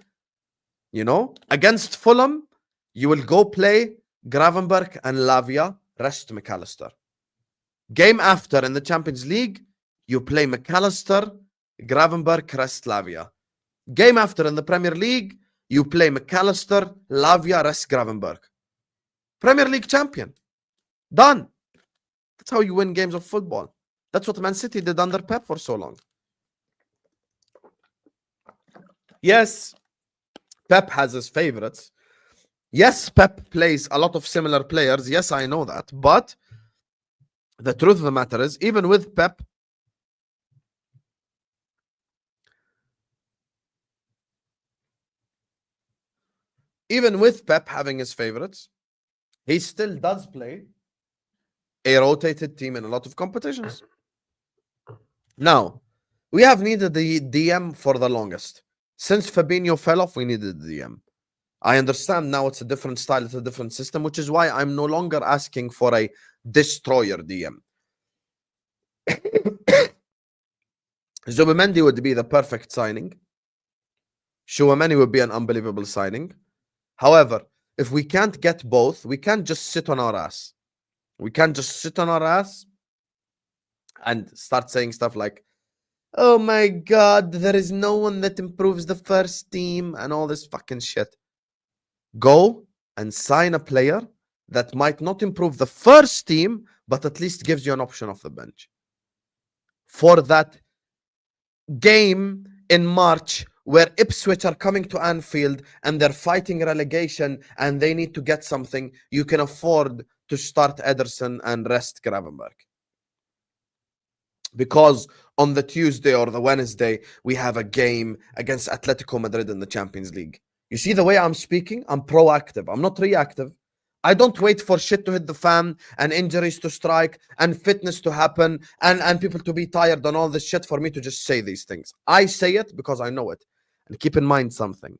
You know, against Fulham, you will go play Gravenberch and Lavia, rest McAllister. Game after in the Champions League, you play McAllister, Gravenberch, rest Lavia. Game after in the Premier League, you play McAllister, Lavia, rest Gravenberch. Premier League champion. Done. That's how you win games of football. That's what Man City did under Pep for so long. Yes, Pep has his favorites. Yes, Pep plays a lot of similar players. Yes, I know that. But the truth of the matter is, even with Pep, having his favorites, he still does play a rotated team in a lot of competitions. Now, we have needed the DM for the longest. Since Fabinho fell off, we needed the DM. I understand now it's a different style, it's a different system, which is why I'm no longer asking for a destroyer DM. Zubimendi would be the perfect signing. Chouameni would be an unbelievable signing. However, if we can't get both, we can't just sit on our ass. We can't just sit on our ass and start saying stuff like, oh my God, there is no one that improves the first team and all this fucking shit. Go and sign a player that might not improve the first team, but at least gives you an option off the bench. For that game in March where Ipswich are coming to Anfield and they're fighting relegation and they need to get something, you can afford to start Ederson and rest Gravenberg. Because on the Tuesday or the Wednesday, we have a game against Atletico Madrid in the Champions League. You see the way I'm speaking? I'm proactive. I'm not reactive. I don't wait for shit to hit the fan and injuries to strike and fitness to happen and people to be tired and all this shit for me to just say these things. I say it because I know it. And keep in mind something.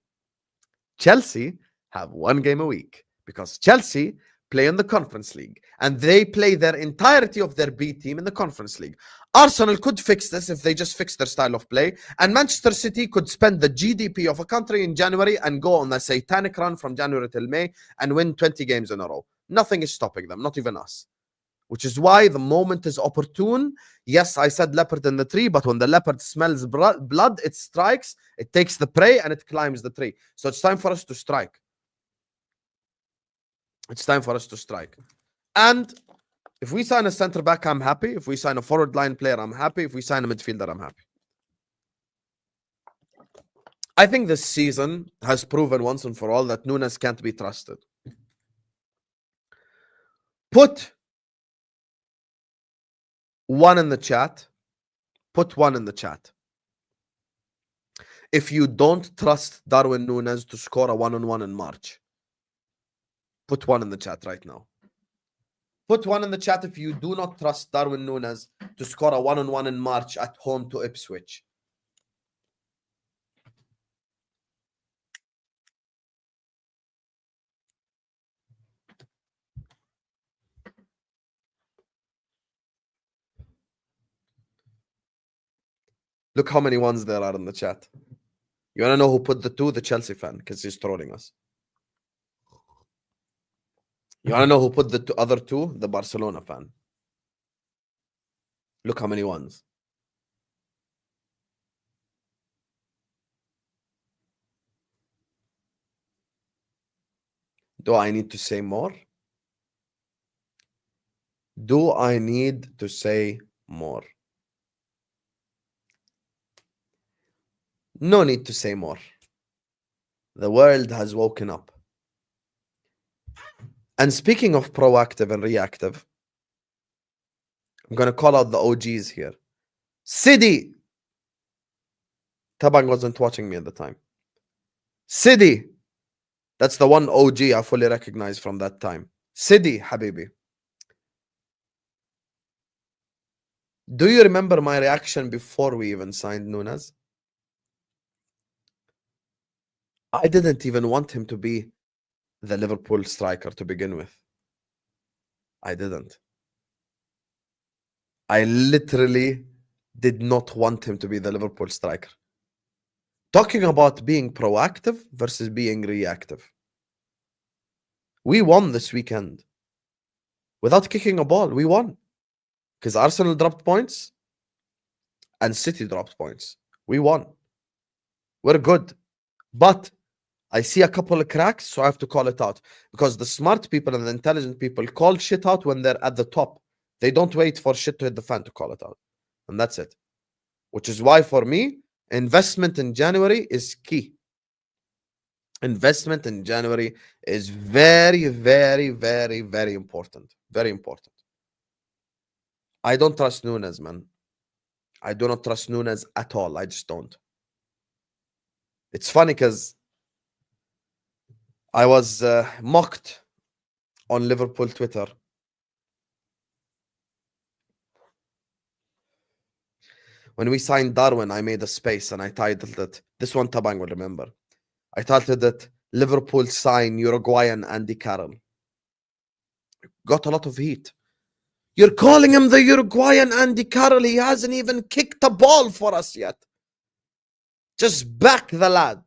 Chelsea have one game a week because Chelsea play in the Conference League and they play their entirety of their B team in the Conference League. Arsenal could fix this if they just fix their style of play, and Manchester City could spend the GDP of a country in January and go on a satanic run from January till May and win 20 games in a row. Nothing is stopping them, not even us. Which is why the moment is opportune. Yes, I said leopard in the tree, but when the leopard smells blood, it strikes, it takes the prey, and it climbs the tree. So it's time for us to strike. It's time for us to strike. And if we sign a center back, I'm happy. If we sign a forward line player, I'm happy. If we sign a midfielder, I'm happy. I think this season has proven once and for all that Nunez can't be trusted. Put one in the chat. Put one in the chat. If you don't trust Darwin Nunez to score a one-on-one in March, put one in the chat right now. Put one in the chat if you do not trust Darwin Nunez to score a one-on-one in March at home to Ipswich. Look how many ones there are in the chat. You want to know who put the two? The Chelsea fan, because he's trolling us. You want to know who put the other two? The Barcelona fan. Look how many ones. Do I need to say more? Do I need to say more? No need to say more. The world has woken up. And speaking of proactive and reactive, I'm going to call out the OGs here. Sidi. Tabang wasn't watching me at the time. Sidi. That's the one OG I fully recognize from that time. Sidi, Habibi. Do you remember my reaction before we even signed Nunez? I didn't even want him to be the Liverpool striker to begin with. I didn't. I literally did not want him to be the Liverpool striker. Talking about being proactive versus being reactive. We won this weekend. Without kicking a ball, we won. Because Arsenal dropped points and City dropped points. We won. We're good. But I see a couple of cracks, so I have to call it out. Because the smart people and the intelligent people call shit out when they're at the top. They don't wait for shit to hit the fan to call it out. And that's it. Which is why, for me, investment in January is key. Investment in January is very, very, very, very important. Very important. I don't trust Nunez, man. I do not trust Nunez at all. I just don't. It's funny because I was mocked on Liverpool Twitter. When we signed Darwin, I made a space and I titled it, this one Tabang will remember. I titled it, Liverpool sign Uruguayan Andy Carroll. Got a lot of heat. You're calling him the Uruguayan Andy Carroll. He hasn't even kicked a ball for us yet. Just back the lad.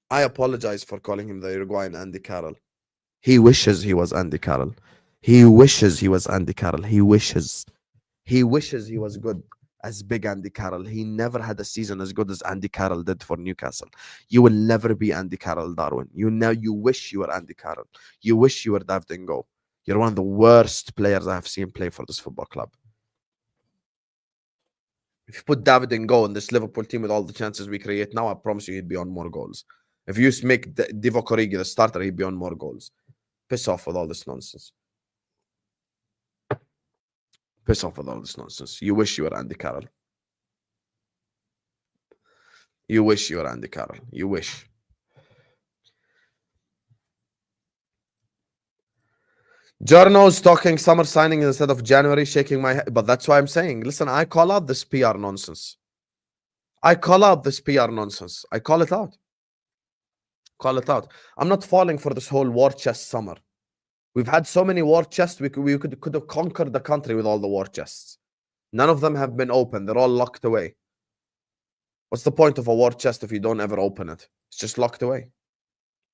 I apologize for calling him the Uruguayan Andy Carroll. He wishes he was Andy Carroll. He wishes he was Andy Carroll. He wishes. He wishes he was good as big Andy Carroll. He never had a season as good as Andy Carroll did for Newcastle. You will never be Andy Carroll, Darwin. You wish you were Andy Carroll. You wish you were David Ngo. You're one of the worst players I have seen play for this football club. If you put David Ngo in this Liverpool team with all the chances we create now, I promise you he'd be on more goals. If you make Divock Origi the starter, he'd be on more goals. Piss off with all this nonsense. Piss off with all this nonsense. You wish you were Andy Carroll. You wish you were Andy Carroll. You wish. Journo's talking summer signing instead of January, shaking my head. But that's why I'm saying, listen, I call out this PR nonsense. I call out this PR nonsense. I call it out. Call it out. I'm not falling for this whole war chest summer. We've had so many war chests, we could have conquered the country with all the war chests. None of them have been open. They're all locked away. What's the point of a war chest if you don't ever open it? It's just locked away.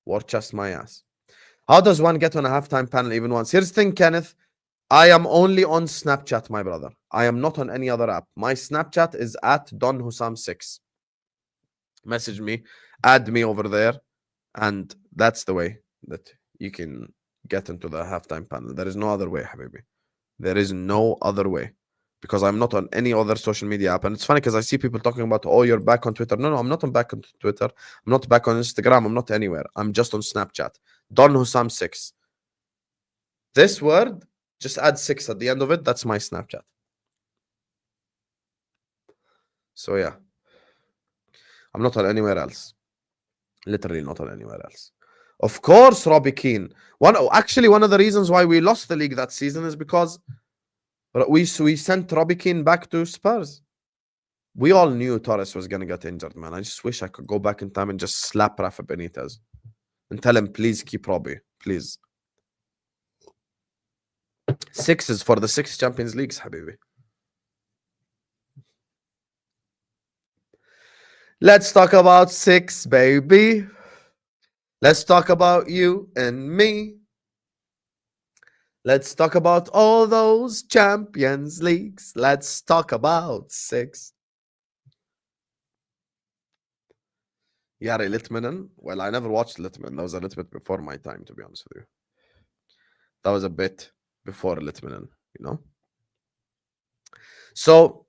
War chest my ass. How does one get on a halftime panel even once? Here's the thing, Kenneth. I am only on Snapchat, my brother. I am not on any other app. My Snapchat is at Don Husam6. Message me, add me over there, and that's the way that you can get into the halftime panel. There is no other way, Habibi. There is no other way. Because I'm not on any other social media app. And it's funny because I see people talking about, oh, you're back on Twitter. No, I'm not back on Twitter. I'm not back on Instagram. I'm not anywhere. I'm just on Snapchat. Don Husam6. This word, just add 6 at the end of it. That's my Snapchat. So, yeah. I'm not on anywhere else. Literally not on anywhere else. Of course, Robbie Keane. One of the reasons why we lost the league that season is because we sent Robbie Keane back to Spurs. We all knew Torres was going to get injured, man. I just wish I could go back in time and just slap Rafa Benitez and tell him, please keep Robbie, please. 6 is for the 6 Champions Leagues, Habibi. Let's talk about 6, baby. Let's talk about you and me. Let's talk about all those Champions Leagues. Let's talk about 6. Yari Litmanen. Well, I never watched Litmanen. That was a little bit before my time, to be honest with you. That was a bit before Litmanen, you know. So,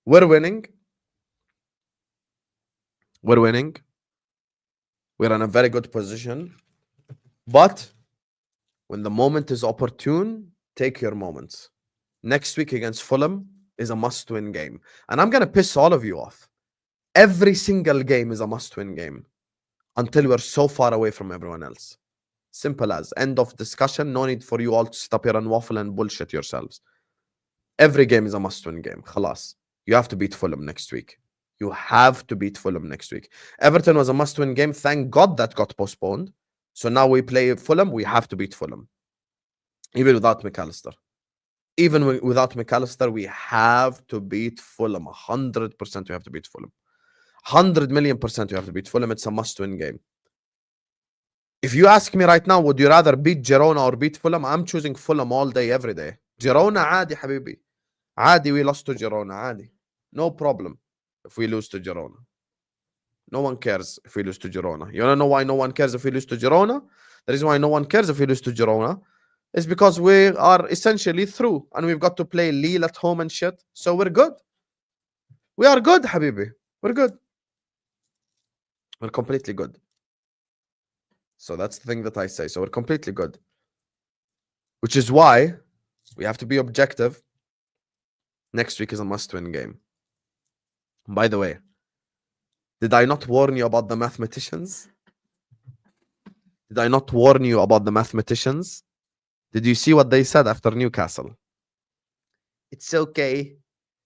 we're winning. We're winning. We're in a very good position. But when the moment is opportune, take your moments. Next week against Fulham is a must-win game. And I'm going to piss all of you off. Every single game is a must-win game until we're so far away from everyone else. Simple as. End of discussion. No need for you all to stop here and waffle and bullshit yourselves. Every game is a must-win game. Khalas. You have to beat Fulham next week. You have to beat Fulham next week. Everton was a must-win game. Thank God that got postponed. So now we play Fulham. We have to beat Fulham. Even without McAllister. Even without McAllister, we have to beat Fulham. 100% we have to beat Fulham. 100 million percent you have to beat Fulham. It's a must-win game. If you ask me right now, would you rather beat Girona or beat Fulham? I'm choosing Fulham all day, every day. Girona, عادي حبيبي. عادي, we lost to Girona, عادي. No problem if we lose to Girona. No one cares if we lose to Girona. You want to know why no one cares if we lose to Girona? The reason why no one cares if we lose to Girona is because we are essentially through and we've got to play Lille at home and shit. So we're good. We are good, حبيبي. We're good. We're completely good. So that's the thing that I say. So we're completely good. Which is why we have to be objective. Next week is a must-win game. By the way, did I not warn you about the mathematicians? Did I not warn you about the mathematicians? Did you see what they said after Newcastle? It's okay.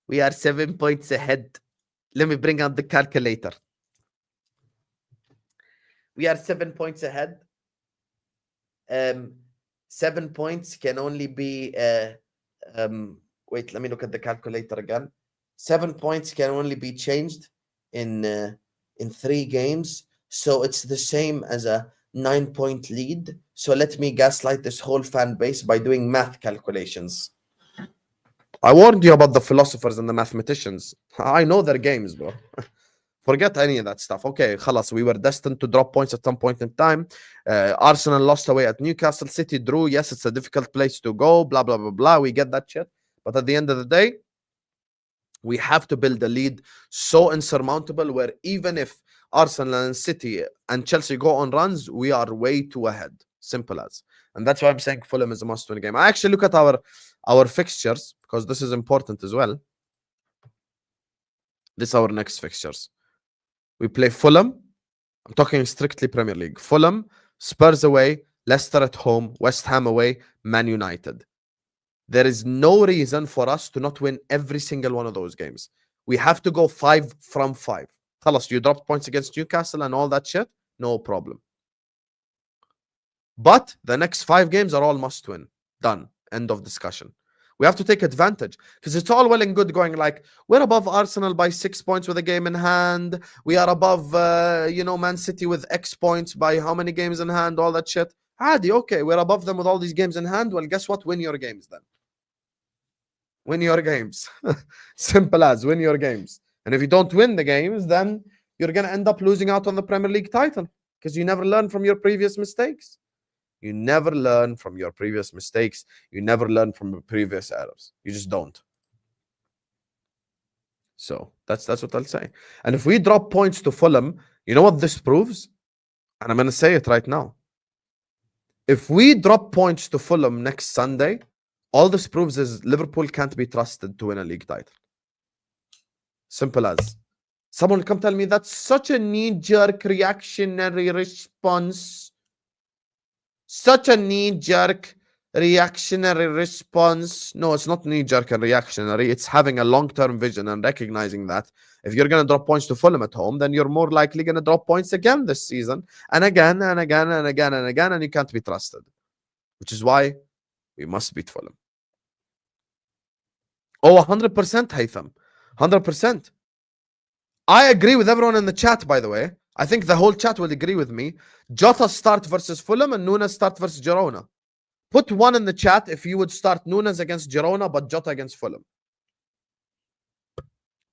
We are 7 points ahead. Let me bring out the calculator. We are 7 points ahead. 7 points can only be... wait, let me look at the calculator again. 7 points can only be changed in 3 games. So it's the same as a 9-point lead. So let me gaslight this whole fan base by doing math calculations. I warned you about the philosophers and the mathematicians. I know their games, bro. Forget any of that stuff. Okay, khalas, we were destined to drop points at some point in time. Arsenal lost away at Newcastle. City drew. Yes, it's a difficult place to go. Blah, blah, blah, blah. We get that shit. But at the end of the day, we have to build a lead so insurmountable where even if Arsenal and City and Chelsea go on runs, we are way too ahead. Simple as. And that's why I'm saying Fulham is a must-win game. I actually look at our fixtures because this is important as well. This is our next fixtures. We play Fulham. I'm talking strictly Premier League. Fulham, Spurs away, Leicester at home, West Ham away, Man United. There is no reason for us to not win every single one of those games. We have to go 5 from 5. Tell us, you dropped points against Newcastle and all that shit? No problem. But the next 5 games are all must win. Done. End of discussion. We have to take advantage because it's all well and good going like, we're above Arsenal by 6 points with a game in hand. We are above, Man City with X points by how many games in hand, all that shit. Adi, okay, we're above them with all these games in hand. Well, guess what? Win your games then. Win your games. Simple as win your games. And if you don't win the games, then you're going to end up losing out on the Premier League title because you never learn from your previous mistakes. You never learn from your previous mistakes. You never learn from your previous errors. You just don't. So that's what I'll say. And if we drop points to Fulham, you know what this proves? And I'm going to say it right now. If we drop points to Fulham next Sunday, all this proves is Liverpool can't be trusted to win a league title. Simple as. Someone will come tell me that's such a knee-jerk reactionary response. Such a knee-jerk reactionary response. No, it's not knee-jerk and reactionary. It's having a long-term vision and recognizing that if you're going to drop points to Fulham at home, then you're more likely going to drop points again this season. And again, and again, and again, and again, and you can't be trusted. Which is why we must beat Fulham. Oh, 100%, Haytham. 100%. I agree with everyone in the chat, by the way. I think the whole chat will agree with me. Jota start versus Fulham and Nunez start versus Girona. Put 1 in the chat if you would start Nunez against Girona, but Jota against Fulham.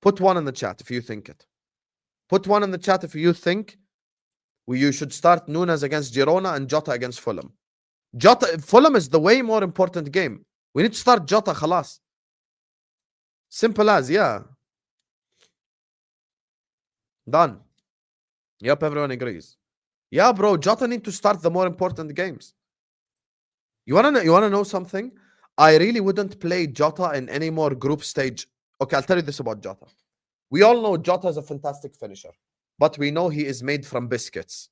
Put 1 in the chat if you think it. Put 1 in the chat if you think you should start Nunez against Girona and Jota against Fulham. Fulham is the way more important game. We need to start Jota, khalas. Simple as, yeah. Done. Yep, everyone agrees. Yeah, bro, Jota need to start the more important games. You wanna know something? I really wouldn't play Jota in any more group stage. Okay, I'll tell you this about Jota. We all know Jota is a fantastic finisher, but we know he is made from biscuits.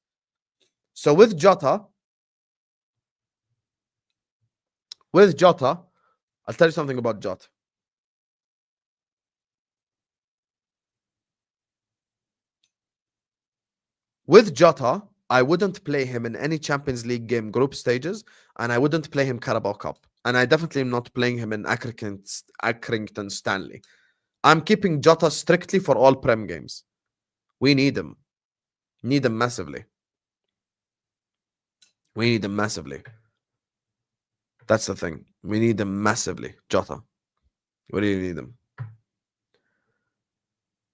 So with Jota, I'll tell you something about Jota. With Jota, I wouldn't play him in any Champions League game group stages, and I wouldn't play him Carabao Cup. And I definitely am not playing him in Accrington Stanley. I'm keeping Jota strictly for all Prem games. We need him. Need him massively. We need him massively. That's the thing. We need him massively. Jota. We really need him.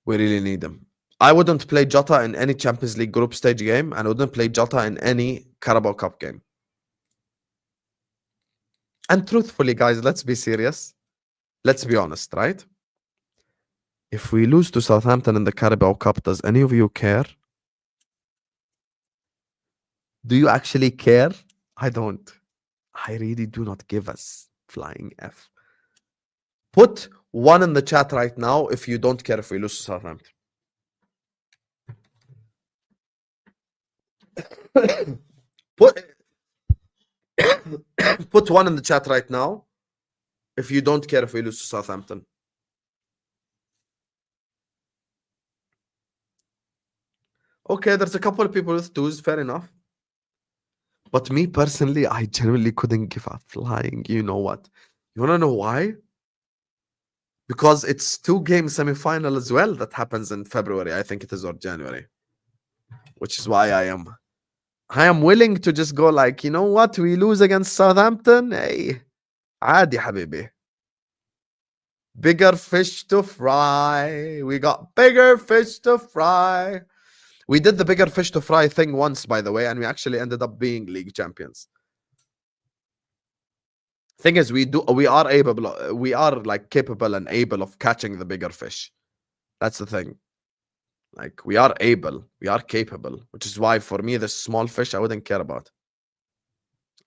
We really need him. I wouldn't play Jota in any Champions League group stage game, and I wouldn't play Jota in any Carabao Cup game. And truthfully, guys, let's be serious. Let's be honest, right? If we lose to Southampton in the Carabao Cup, does any of you care? Do you actually care? I don't. I really do not give a flying F. Put 1 in the chat right now if you don't care if we lose to Southampton. Put 1 in the chat right now if you don't care if we lose to Southampton. Okay, there's a couple of people with 2s, fair enough. But me personally, I genuinely couldn't give a flying. You know what? You want to know why? Because it's 2-game semi-final as well that happens in February. I think it is, or January. Which is why I am I am willing to just go like, you know what? We lose against Southampton. Hey, عادي حبيبي. Bigger fish to fry. We got bigger fish to fry. We did the bigger fish to fry thing once, by the way, and we actually ended up being league champions. Thing is, we are like capable and able of catching the bigger fish. That's the thing. Like we are capable, which is why for me, the small fish I wouldn't care about.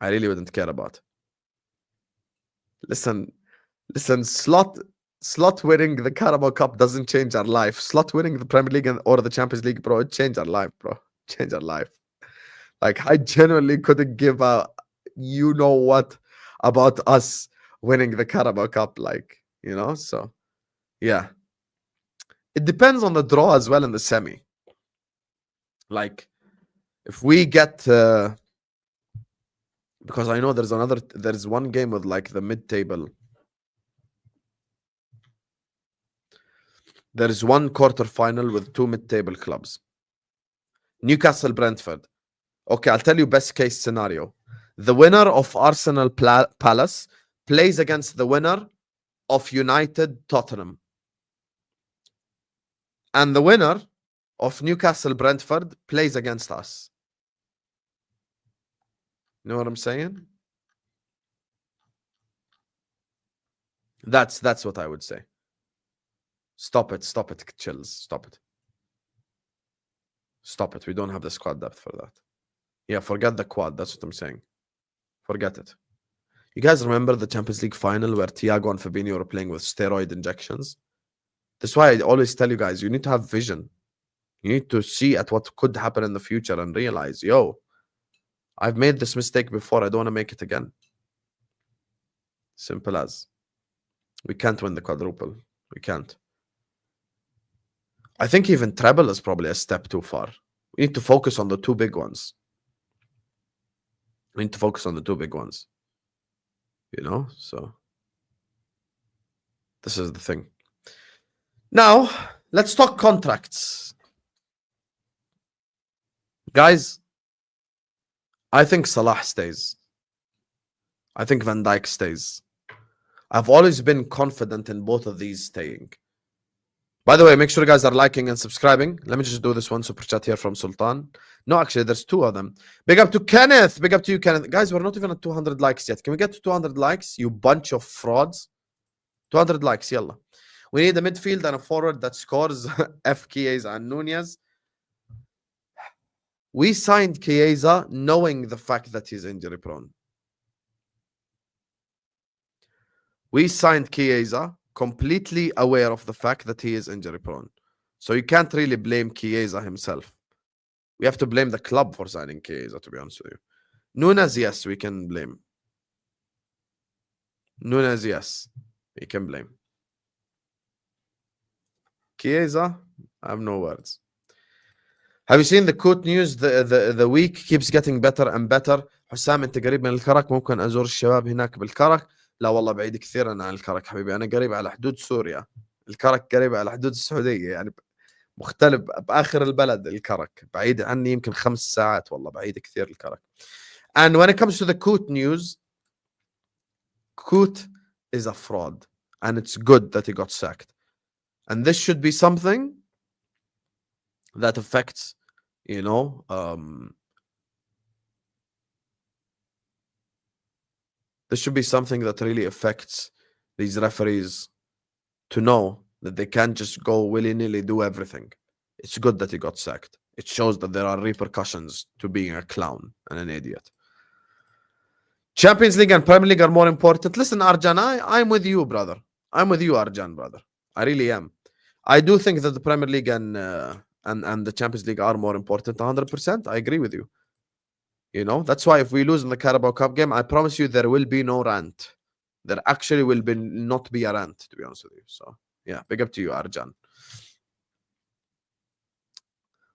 I really wouldn't care about. Listen, slot winning the Carabao Cup doesn't change our life. Slot winning the Premier League or the Champions League, bro, it changed our life, bro. Change our life. Like I genuinely couldn't give a you know what about us winning the Carabao Cup, like, you know. So yeah, it depends on the draw as well in the semi. Like if we get because I know there's one game with like the mid-table. There is one quarter-final with two mid-table clubs. Newcastle, Brentford. Okay, I'll tell you best case scenario. The winner of Arsenal Palace plays against the winner of United Tottenham. And the winner of Newcastle Brentford plays against us. You know what I'm saying? That's what I would say. Stop it, chills. Stop it. We don't have the squad depth for that. Yeah, forget the quad. That's what I'm saying. Forget it. You guys remember the Champions League final where Thiago and Fabinho were playing with steroid injections? That's why I always tell you guys, you need to have vision. You need to see at what could happen in the future and realize, yo, I've made this mistake before. I don't want to make it again. Simple as. We can't win the quadruple. We can't. I think even treble is probably a step too far. We need to focus on the two big ones. You know, so this is the thing. Now, let's talk contracts. Guys, I think Salah stays. I think Van Dijk stays. I've always been confident in both of these staying. By the way, make sure you guys are liking and subscribing. Let me just do this one super chat here from Sultan. No, actually, there's two of them. Big up to Kenneth. Big up to you, Kenneth. Guys, we're not even at 200 likes yet. Can we get to 200 likes, you bunch of frauds? 200 likes, yalla. We need a midfield and a forward that scores F. Chiesa and Nunez. We signed Chiesa knowing the fact that he's injury prone. We signed Chiesa completely aware of the fact that he is injury prone. So you can't really blame Chiesa himself. We have to blame the club for signing Chiesa, to be honest with you. Nunez, yes, we can blame. Nunez, yes, we can blame. Chiesa, I have no words. Have you seen the quote news? The week keeps getting better and better. حسام انت قريب من الكرك، ممكن ازور الشباب هناك بالكرك. لا والله بعيد كثير انا عن الكرك حبيبي، انا قريب على حدود سوريا. الكرك قريب على حدود السعوديه، يعني مختلف باخر البلد. الكرك بعيد عني يمكن 5 ساعات، والله بعيد كثير الكرك. And when it comes to the Coot news, Coot is a fraud, and it's good that he got sacked. And this should be something that affects, you know, this should be something that really affects these referees to know that they can't just go willy-nilly do everything. It's good that he got sacked. It shows that there are repercussions to being a clown and an idiot. Champions League and Premier League are more important. Listen, Arjan, I'm with you, brother. I'm with you, Arjan, brother. I really am. I do think that the Premier League and the Champions League are more important. 100%. I agree with you. You know, that's why if we lose in the Carabao Cup game, I promise you there will be no rant. There actually will not be a rant, to be honest with you. So, yeah, big up to you, Arjan.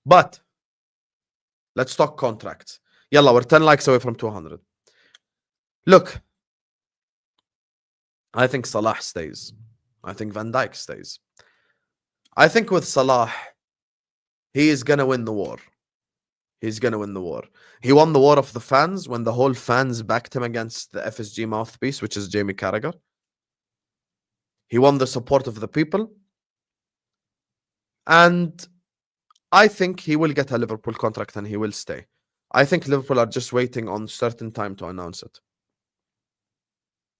But let's talk contracts. Yalla, we're 10 likes away from 200. Look, I think Salah stays. I think Van Dijk stays. I think with Salah, he is going to win the war. He's gonna win the war. He won the war of the fans when the whole fans backed him against the FSG mouthpiece, which is Jamie Carragher. He won the support of the people. And I think he will get a Liverpool contract and he will stay. I think Liverpool are just waiting on certain time to announce it.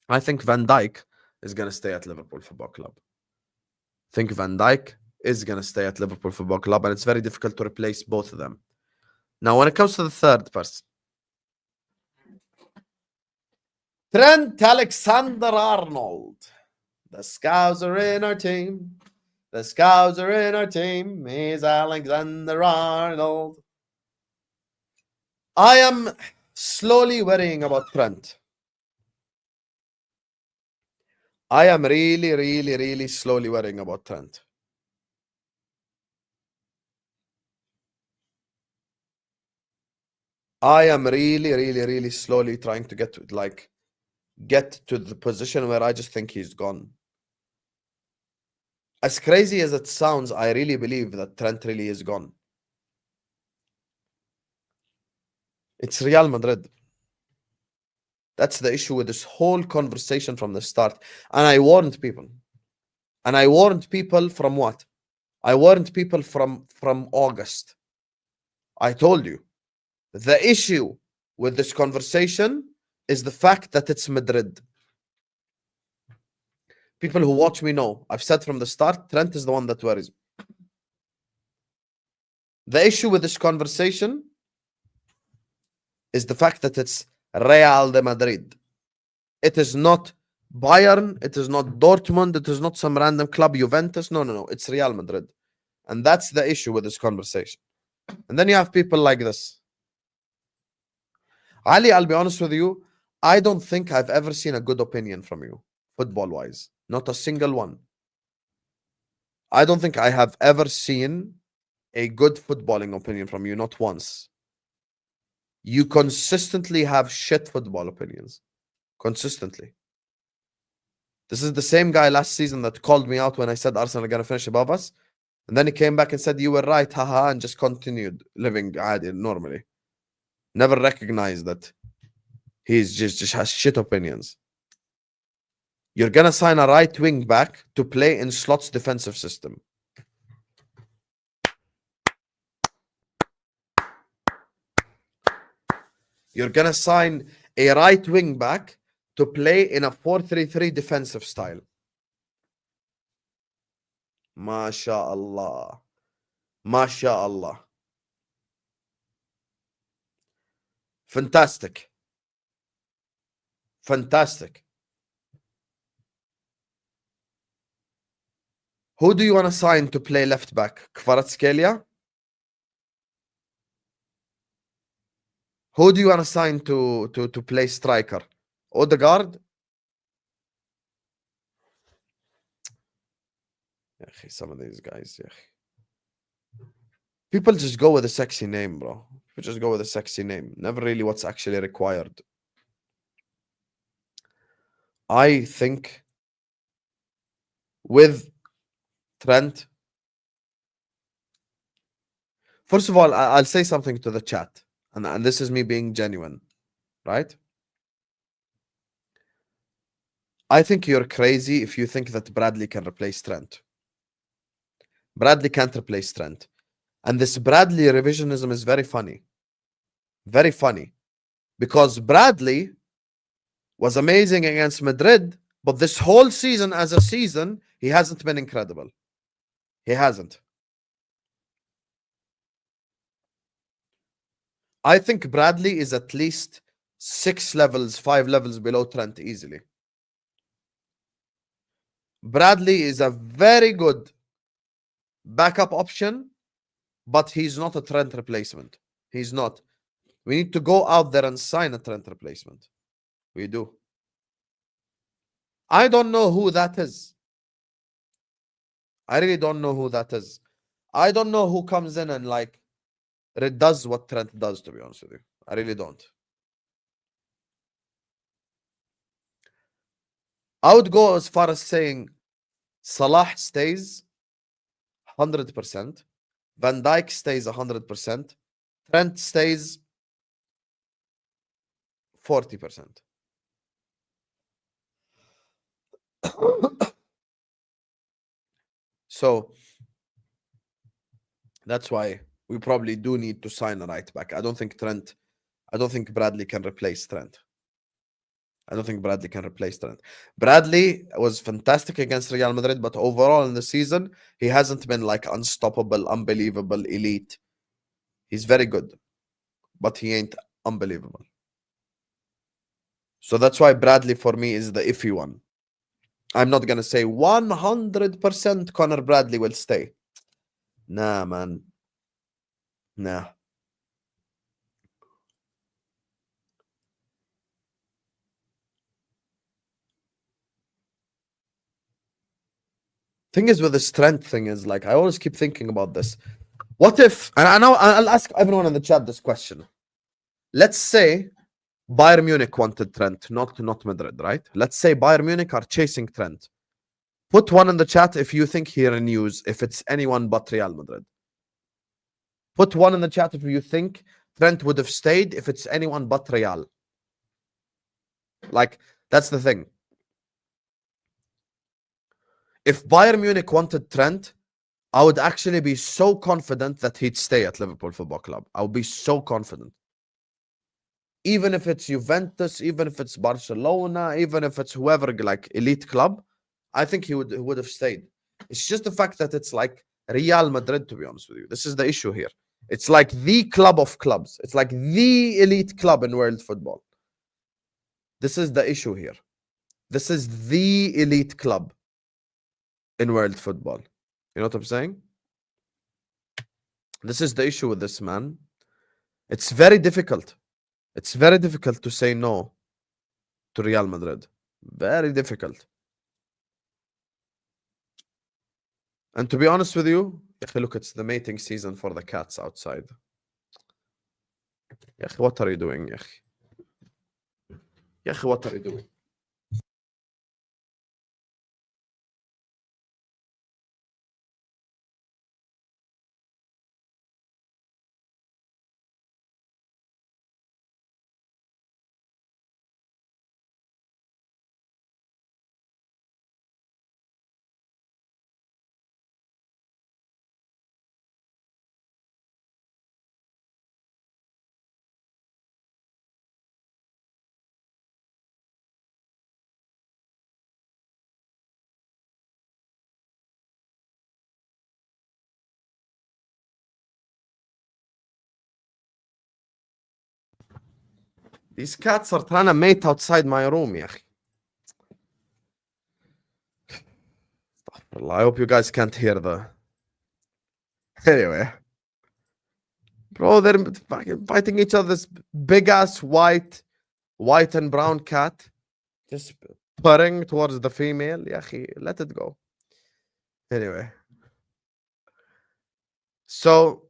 I think Van Dijk is going to stay at Liverpool Football Club. I think Van Dijk is going to stay at Liverpool Football Club, and it's very difficult to replace both of them. Now, when it comes to the third person, Trent Alexander-Arnold. The Scouts are in our team. The Scouts are in our team. He's Alexander-Arnold. I am slowly worrying about Trent. I am really slowly worrying about Trent. I am really slowly trying to get to the position where I just think he's gone. As crazy as it sounds, I really believe that Trent really is gone. It's Real Madrid. That's the issue with this whole conversation from the start. And I warned people. And I warned people from what? I warned people from August. I told you. The issue with this conversation is the fact that it's Madrid. People who watch me know. I've said from the start, Trent is the one that worries me. The issue with this conversation is the fact that it's Real de Madrid. It is not Bayern. It is not Dortmund. It is not some random club, Juventus. No. It's Real Madrid. And that's the issue with this conversation. And then you have people like this. Ali, I'll be honest with you. I don't think I've ever seen a good opinion from you, football-wise. Not a single one. I don't think I have ever seen a good footballing opinion from you, not once. You consistently have shit football opinions. Consistently. This is the same guy last season that called me out when I said Arsenal are going to finish above us. And then he came back and said, you were right, haha, and just continued living normally. Never recognized that he's just has shit opinions. You're going to sign a right wing back to play in Slot's defensive system. You're going to sign a right wing back to play in a 4-3-3 defensive style. MashaAllah. MashaAllah. Fantastic. Fantastic. Who do you want to sign to play left back? Kvaratskhelia? Who do you want to sign to play striker? Odegaard? Some of these guys. People just go with a sexy name, bro. People just go with a sexy name. Never really what's actually required. I think with Trent, first of all, I'll say something to the chat. And this is me being genuine, right? I think you're crazy if you think that Bradley can replace Trent. Bradley can't replace Trent. And this Bradley revisionism is very funny. Very funny. Because Bradley was amazing against Madrid, but this whole season as a season, he hasn't been incredible. He hasn't. I think Bradley is at least 5 levels below Trent easily. Bradley is a very good backup option, but he's not a Trent replacement. He's not. We need to go out there and sign a Trent replacement. We do. I don't know who that is. I really don't know who that is. I don't know who comes in and it does what Trent does, to be honest with you. I really don't. I would go as far as saying Salah stays 100%. Van Dijk stays 100%. Trent stays 40%. So that's why we probably do need to sign a right back. I don't think Bradley can replace Trent. Bradley was fantastic against Real Madrid, but overall in the season, he hasn't been like unstoppable, unbelievable, elite. He's very good, but he ain't unbelievable. So that's why Bradley for me is the iffy one. I'm not gonna say 100% Connor Bradley will stay. Nah, man. Nah. Thing is with the strength thing is like I always keep thinking about this. What if, and I know I'll ask everyone in the chat this question. Let's say Bayern Munich wanted Trent, not Madrid, right? Let's say Bayern Munich are chasing Trent. Put one in the chat if you think he renews, if it's anyone but Real Madrid. Put one in the chat if you think Trent would have stayed if it's anyone but Real. Like, that's the thing. If Bayern Munich wanted Trent, I would actually be so confident that he'd stay at Liverpool Football Club. I would be so confident. Even if it's Juventus, even if it's Barcelona, even if it's whoever, like elite club, I think he would have stayed. It's just the fact that it's like Real Madrid, to be honest with you. This is the issue here. It's like the club of clubs. It's like the elite club in world football. This is the issue here. This is the elite club in world football. You know what I'm saying? This is the issue with this, man. It's very difficult. It's very difficult to say no to Real Madrid. Very difficult. And to be honest with you, look, it's the mating season for the cats outside. What are you doing? What are you doing? These cats are trying to mate outside my room, I hope you guys can't hear the... Anyway. Bro, they're fucking fighting each other. This big-ass white and brown cat. Just purring towards the female. Let it go. Anyway. So,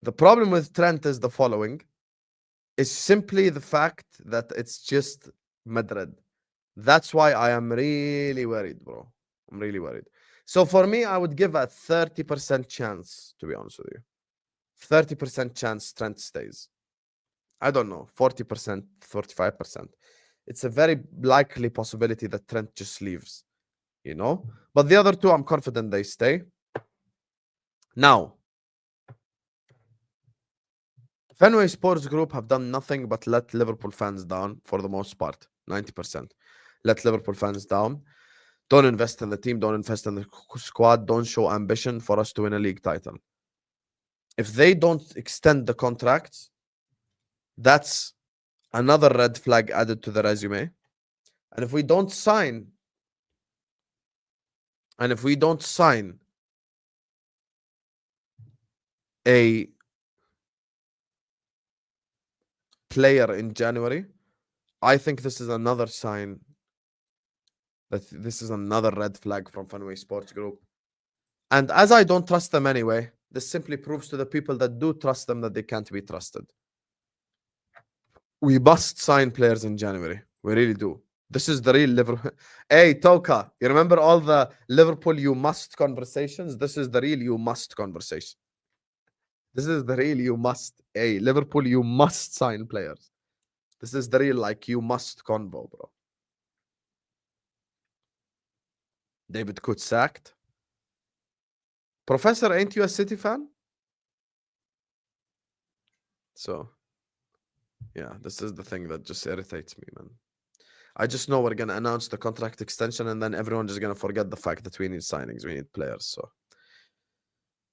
the problem with Trent is the following. It's simply the fact that it's just Madrid. That's why I am really worried, bro. I'm really worried. So for me, I would give a 30% chance, to be honest with you. 30% chance Trent stays. I don't know, 40%, 45%. It's a very likely possibility that Trent just leaves, you know? But the other two, I'm confident they stay. Now, Fenway Sports Group have done nothing but let Liverpool fans down for the most part, 90%. Let Liverpool fans down. Don't invest in the team, don't invest in the squad, don't show ambition for us to win a league title. If they don't extend the contracts, that's another red flag added to the resume. And if we don't sign, a player in January, I think this is another sign that this is another red flag from Fenway Sports Group. And as I don't trust them anyway, this simply proves to the people that do trust them that they can't be trusted. We must sign players in January. We really do. This is the real Liverpool. Hey, Toka, you remember all the Liverpool you must conversations? This is the real you must conversation. This is the real you must. Hey, Liverpool, you must sign players. This is the real, like, you must convo, bro. David Coates sacked. Professor, ain't you a City fan? So, yeah, this is the thing that just irritates me, man. I just know we're going to announce the contract extension and then everyone's just going to forget the fact that we need signings, we need players.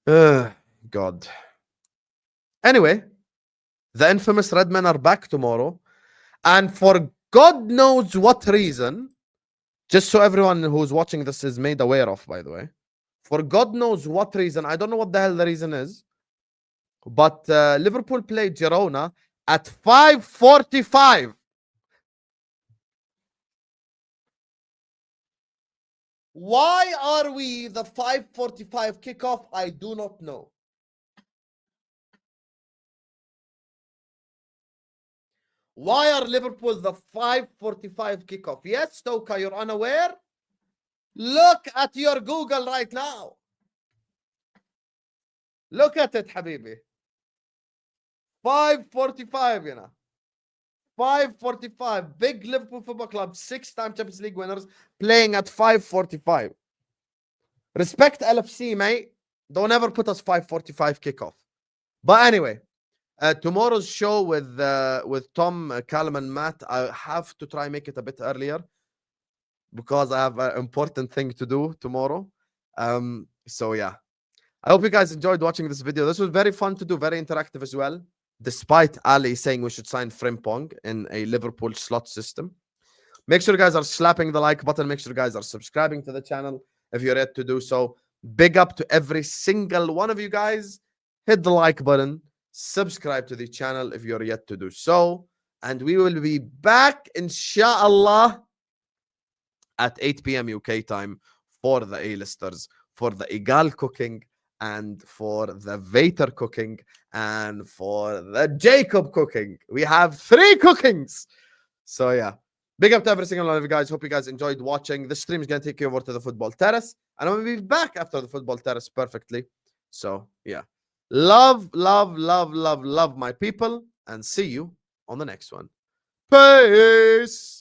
So, God. Anyway, the infamous Red Men are back tomorrow. And for God knows what reason, just so everyone who's watching this is made aware of, by the way, for God knows what reason, I don't know what the hell the reason is, but Liverpool played Girona at 5:45. Why are we the 5:45 kickoff? I do not know. Why are Liverpool the 5:45 kickoff? Yes, Stoka, you're unaware? Look at your Google right now. Look at it, Habibi. 5:45, you know. 5:45. Big Liverpool Football Club, 6-time Champions League winners, playing at 5:45. Respect LFC, mate. Don't ever put us 5:45 kickoff. But anyway, tomorrow's show with Tom, Callum, and Matt, I have to try make it a bit earlier because I have an important thing to do tomorrow. So yeah, I hope you guys enjoyed watching this video. This was very fun to do, very interactive as well, despite Ali saying we should sign Frimpong in a Liverpool slot system. Make sure you guys are slapping the like button. Make sure you guys are subscribing to the channel if you're yet to do so. Big up to every single one of you guys. Hit the like button. Subscribe to the channel if you're yet to do so. And we will be back, inshallah, at 8 p.m. UK time for the A-listers, for the Igal cooking, and for the Vater cooking, and for the Jacob cooking. We have 3 cookings. So yeah, big up to every single one of you guys. Hope you guys enjoyed watching. This stream is going to take you over to the football terrace, and I'm going to be back after the football terrace perfectly. So yeah, love, love, love, love, love my people, and see you on the next one. Peace.